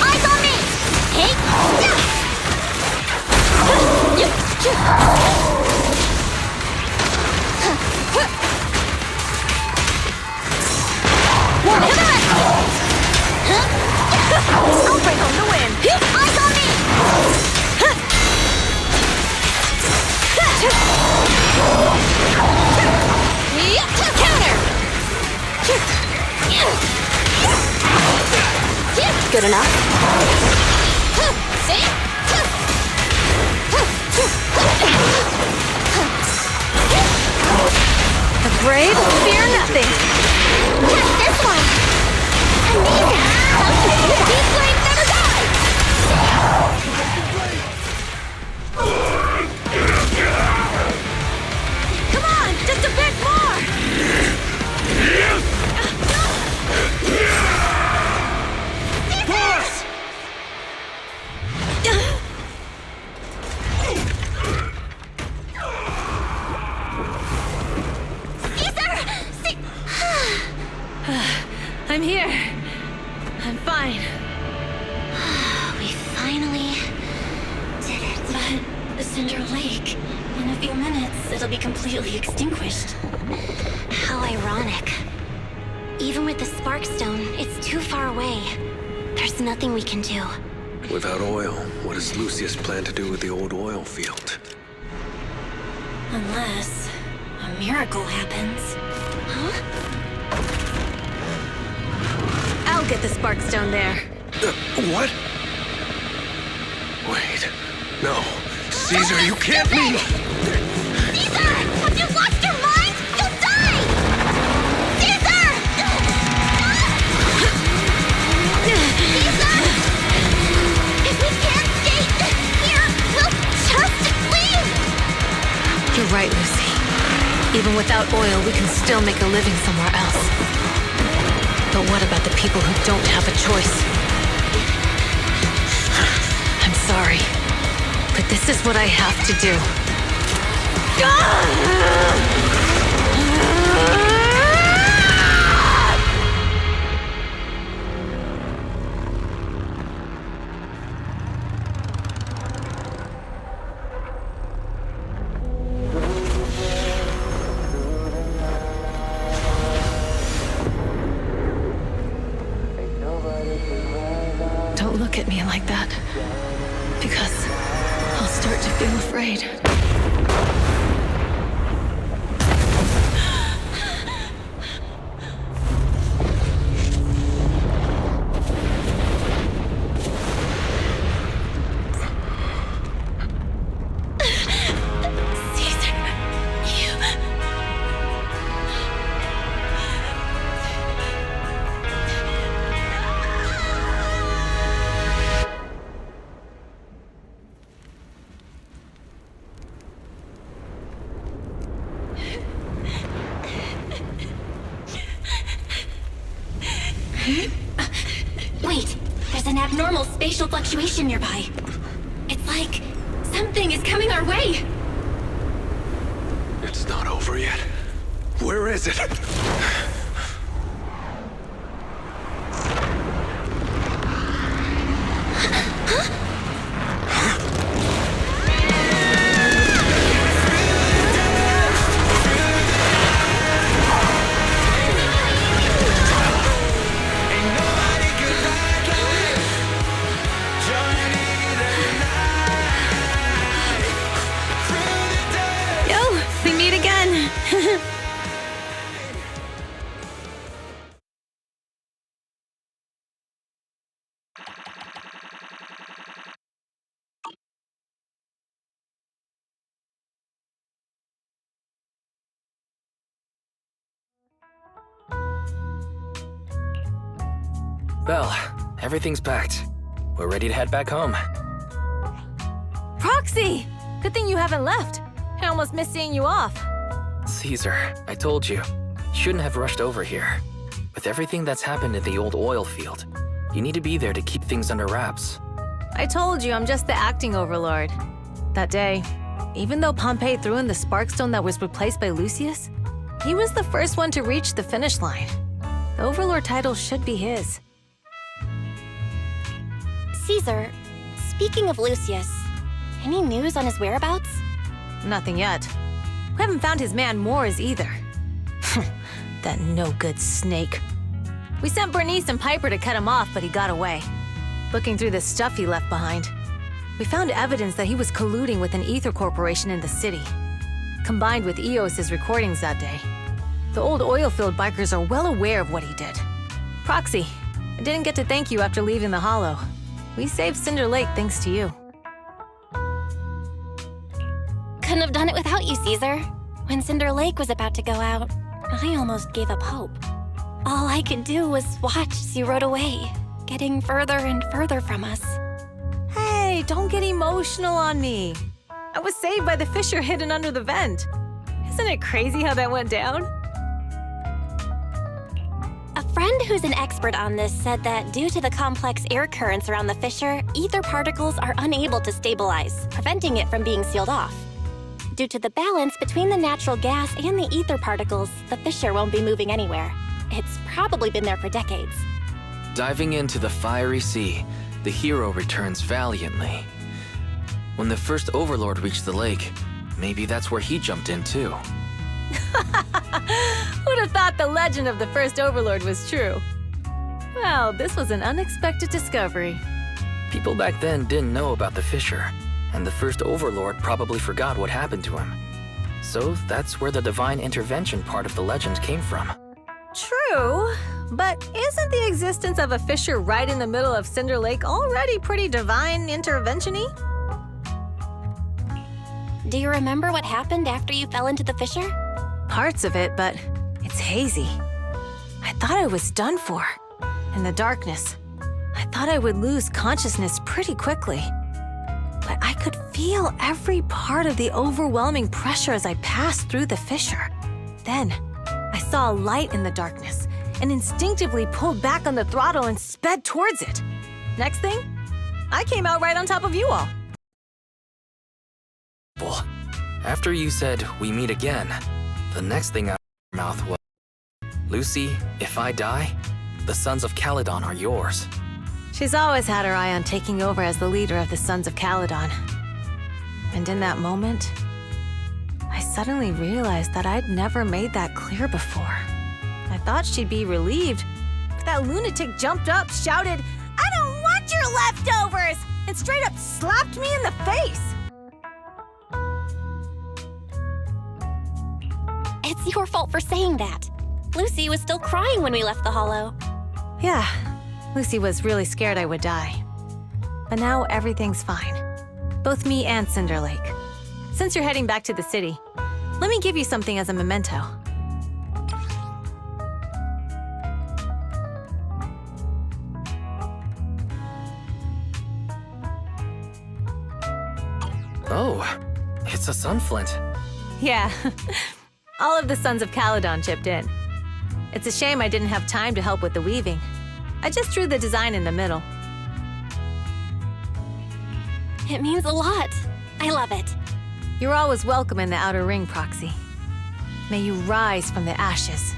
Eyes on me! Hey! I'll bring home the win! Eyes on me! Counter! Good enough? See? The brave fear nothing. Catch this one! Amazing! These flames never die! Come on, just a bit more! Boss! I'm here. I'm fine. We finally did it. But Cinder Lake, in a few minutes, it'll be completely extinguished. How ironic. Even with the Sparkstone, it's too far away. There's nothing we can do. Without oil, what does Lucius plan to do with the old oil field? Unless a miracle happens. Huh? I'll get the Sparkstone there. What? Wait. No. Caesar, you can't mean... Caesar! Have you lost your mind? You'll die! Caesar! Caesar! If we can't stay here, we'll just leave! You're right, Lucy. Even without oil, we can still make a living somewhere else. But what about the people who don't have a choice? I'm sorry, but this is what I have to do. Don't look at me like that, because I'll start to feel afraid. Wait, there's an abnormal spatial fluctuation nearby. It's like something is coming our way. It's not over yet. Where is it? Belle, everything's packed. We're ready to head back home. Proxy! Good thing you haven't left. I almost missed seeing you off. Caesar, I told you. Shouldn't have rushed over here. With everything that's happened at the old oil field, you need to be there to keep things under wraps. I told you I'm just the acting overlord. That day, even though Pompey threw in the Sparkstone that was replaced by Lucius, he was the first one to reach the finish line. The overlord title should be his. Caesar, speaking of Lucius, any news on his whereabouts? Nothing yet. We haven't found his man Mors either. That no-good snake. We sent Bernice and Piper to cut him off, but he got away. Looking through the stuff he left behind, we found evidence that he was colluding with an Aether corporation in the city. Combined with Eos's recordings that day, the old oilfield bikers are well aware of what he did. Proxy, I didn't get to thank you after leaving the Hollow. We saved Cinder Lake thanks to you. Couldn't have done it without you, Caesar. When Cinder Lake was about to go out, I almost gave up hope. All I could do was watch as you rode away, getting further and further from us. Hey, don't get emotional on me. I was saved by the fissure hidden under the vent. Isn't it crazy how that went down? A friend who's an expert on this said that due to the complex air currents around the fissure, ether particles are unable to stabilize, preventing it from being sealed off. Due to the balance between the natural gas and the ether particles, the fissure won't be moving anywhere. It's probably been there for decades. Diving into the fiery sea, the hero returns valiantly. When the first overlord reached the lake, maybe that's where he jumped in too. Who'd have thought the legend of the first overlord was true? Well, this was an unexpected discovery. People back then didn't know about the fissure, and the first overlord probably forgot what happened to him. So that's where the divine intervention part of the legend came from. True, but isn't the existence of a fissure right in the middle of Cinder Lake already pretty divine intervention-y? Do you remember what happened after you fell into the fissure? Parts of it, but it's hazy. I thought I was done for. In the darkness, I thought I would lose consciousness pretty quickly. But I could feel every part of the overwhelming pressure as I passed through the fissure. Then, I saw a light in the darkness and instinctively pulled back on the throttle and sped towards it. Next thing, I came out right on top of you all. After you said, "We meet again," the next thing out of your mouth was, "Lucy, if I die, the Sons of Caledon are yours." She's always had her eye on taking over as the leader of the Sons of Caledon. And in that moment, I suddenly realized that I'd never made that clear before. I thought she'd be relieved, but that lunatic jumped up, shouted, "I don't want your leftovers!" and straight up slapped me in the face. It's your fault for saying that. Lucy was still crying when we left the Hollow. Yeah, Lucy was really scared I would die. But now everything's fine. Both me and Cinder Lake. Since you're heading back to the city, let me give you something as a memento. Oh, it's a sunflint. Yeah, all of the Sons of Caledon chipped in. It's a shame I didn't have time to help with the weaving. I just drew the design in the middle. It means a lot. I love it. You're always welcome in the Outer Ring, Proxy. May you rise from the ashes.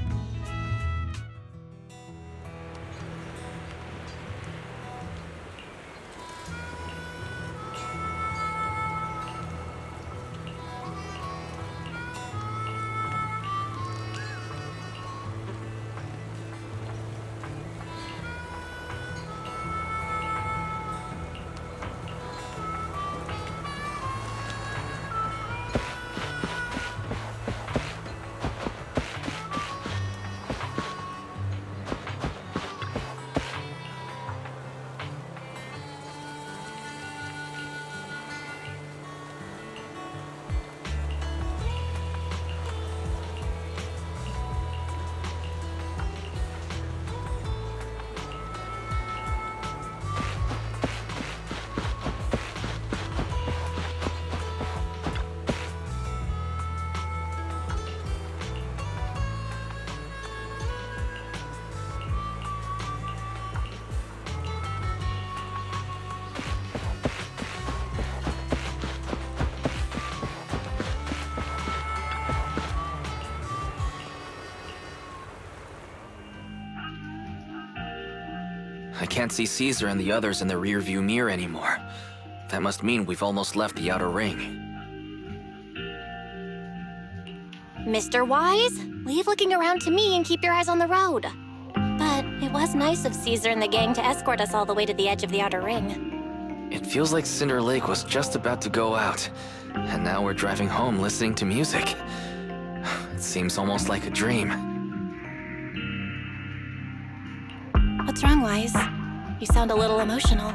can't see Caesar and the others in the rearview mirror anymore. That must mean we've almost left the outer ring. Mr. Wise, leave looking around to me and keep your eyes on the road. But it was nice of Caesar and the gang to escort us all the way to the edge of the outer ring. It feels like Cinder Lake was just about to go out, and now we're driving home listening to music. It seems almost like a dream. What's wrong, Wise? You sound a little emotional.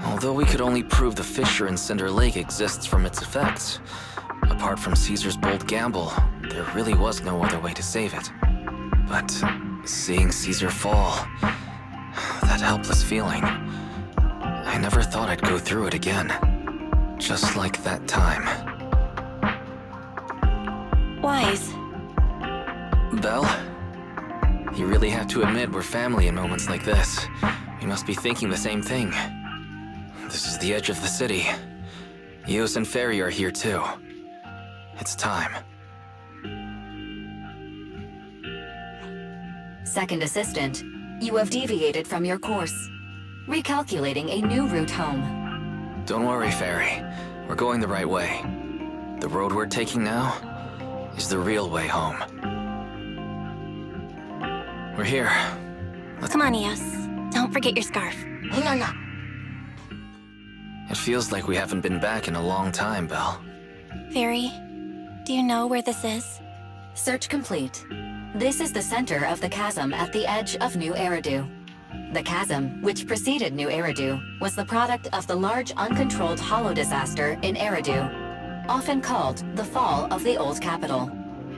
Although we could only prove the fissure in Cinder Lake exists from its effects, apart from Caesar's bold gamble, there really was no other way to save it. But seeing Caesar fall, that helpless feeling, I never thought I'd go through it again. Just like that time. Wise. Belle? You really have to admit we're family in moments like this. We must be thinking the same thing. This is the edge of the city. Eos and Ferry are here too. It's time. Second Assistant, you have deviated from your course. Recalculating a new route home. Don't worry, Ferry. We're going the right way. The road we're taking now is the real way home. We're here. Come on, Eos. Don't forget your scarf. No. It feels like we haven't been back in a long time, Belle. Fairy, do you know where this is? Search complete. This is the center of the chasm at the edge of New Eridu. The chasm, which preceded New Eridu, was the product of the large uncontrolled hollow disaster in Eridu, often called the Fall of the Old Capital.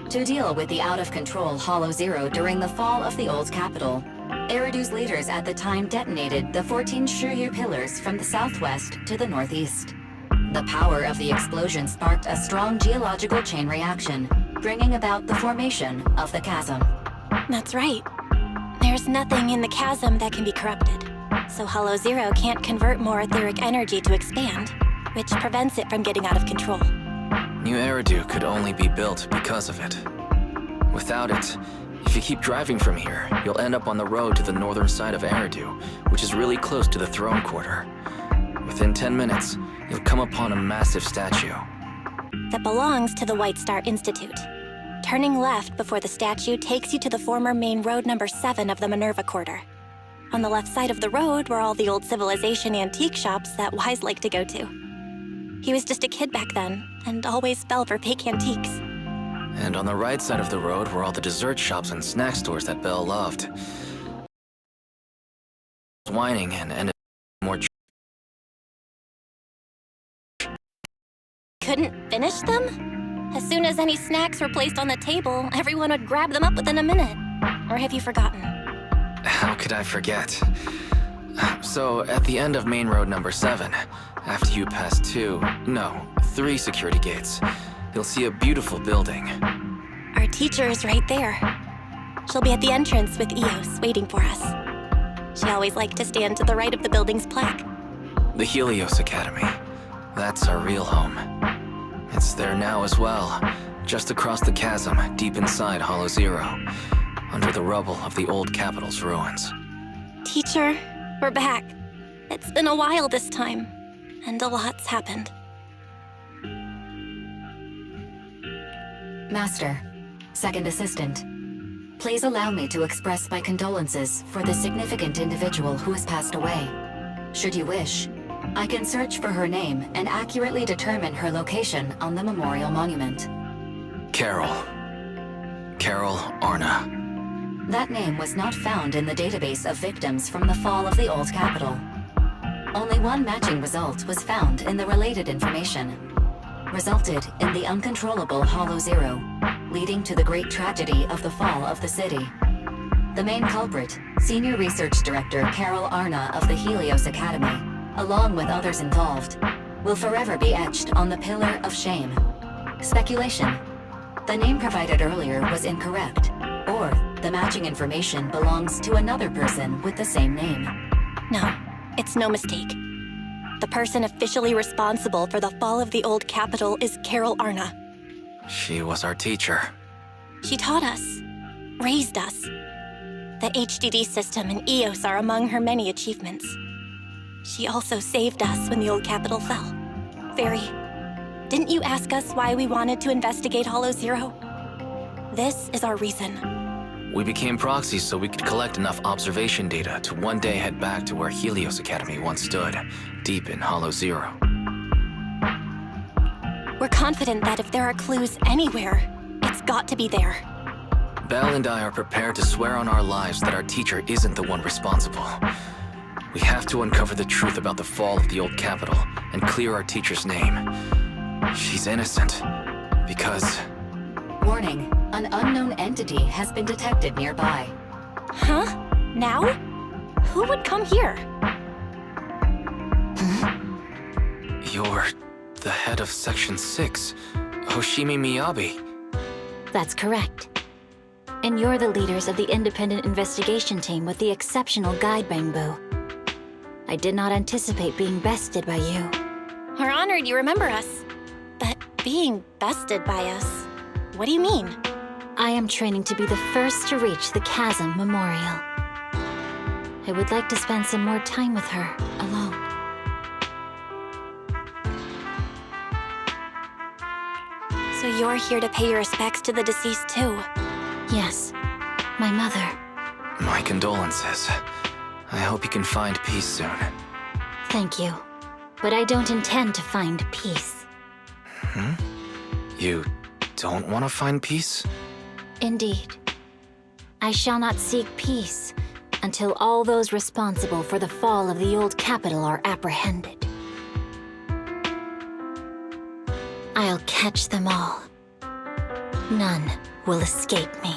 To deal with the out-of-control Hollow Zero during the fall of the Old Capital, Eridu's leaders at the time detonated the 14 Shuryu pillars from the southwest to the northeast. The power of the explosion sparked a strong geological chain reaction, bringing about the formation of the chasm. That's right. There's nothing in the chasm that can be corrupted, so Hollow Zero can't convert more etheric energy to expand, which prevents it from getting out of control. New Eridu could only be built because of it. Without it, if you keep driving from here, you'll end up on the road to the northern side of Eridu, which is really close to the throne quarter. Within 10 minutes, you'll come upon a massive statue. That belongs to the White Star Institute. Turning left before the statue takes you to the former main road number 7 of the Minerva Quarter. On the left side of the road were all the old civilization antique shops that Wise liked to go to. He was just a kid back then, and always fell for fake antiques. And on the right side of the road were all the dessert shops and snack stores that Belle loved. Whining and ended more. Couldn't finish them? As soon as any snacks were placed on the table, everyone would grab them up within a minute. Or have you forgotten? How could I forget? So, at the end of main road number 7, after you pass 3 security gates, you'll see a beautiful building. Our teacher is right there. She'll be at the entrance with Eos, waiting for us. She always liked to stand to the right of the building's plaque. The Helios Academy. That's our real home. It's there now as well, just across the chasm, deep inside Hollow Zero, under the rubble of the old capital's ruins. Teacher, we're back. It's been a while this time, and a lot's happened. Master, Second Assistant, please allow me to express my condolences for the significant individual who has passed away. Should you wish, I can search for her name and accurately determine her location on the memorial monument. Carol Arna. That name was not found in the database of victims from the fall of the old capital. Only one matching result was found in the related information. Resulted in the uncontrollable Hollow Zero, leading to the great tragedy of the fall of the city. The main culprit, Senior Research Director Carol Arna of the Helios Academy, along with others involved, will forever be etched on the Pillar of Shame. Speculation. The name provided earlier was incorrect, or the matching information belongs to another person with the same name. No, it's no mistake. The person officially responsible for the fall of the old capital is Carol Arna. She was our teacher. She taught us, raised us. The HDD system and EOS are among her many achievements. She also saved us when the old capital fell. Very. Didn't you ask us why we wanted to investigate Hollow Zero? This is our reason. We became proxies so we could collect enough observation data to one day head back to where Helios Academy once stood, deep in Hollow Zero. We're confident that if there are clues anywhere, it's got to be there. Belle and I are prepared to swear on our lives that our teacher isn't the one responsible. We have to uncover the truth about the fall of the old capital and clear our teacher's name. She's innocent, because... Warning, an unknown entity has been detected nearby. Huh? Now? Who would come here? You're the head of Section 6, Hoshimi Miyabi. That's correct. And you're the leaders of the independent investigation team with the exceptional guide Bangbu. I did not anticipate being bested by you. We're honored you remember us. But being bested by us, what do you mean? I am training to be the first to reach the Chasm Memorial. I would like to spend some more time with her, alone. So you're here to pay your respects to the deceased too? Yes, my mother. My condolences. I hope you can find peace soon. Thank you. But I don't intend to find peace. You don't want to find peace? Indeed. I shall not seek peace until all those responsible for the fall of the old capital are apprehended. I'll catch them all. None will escape me.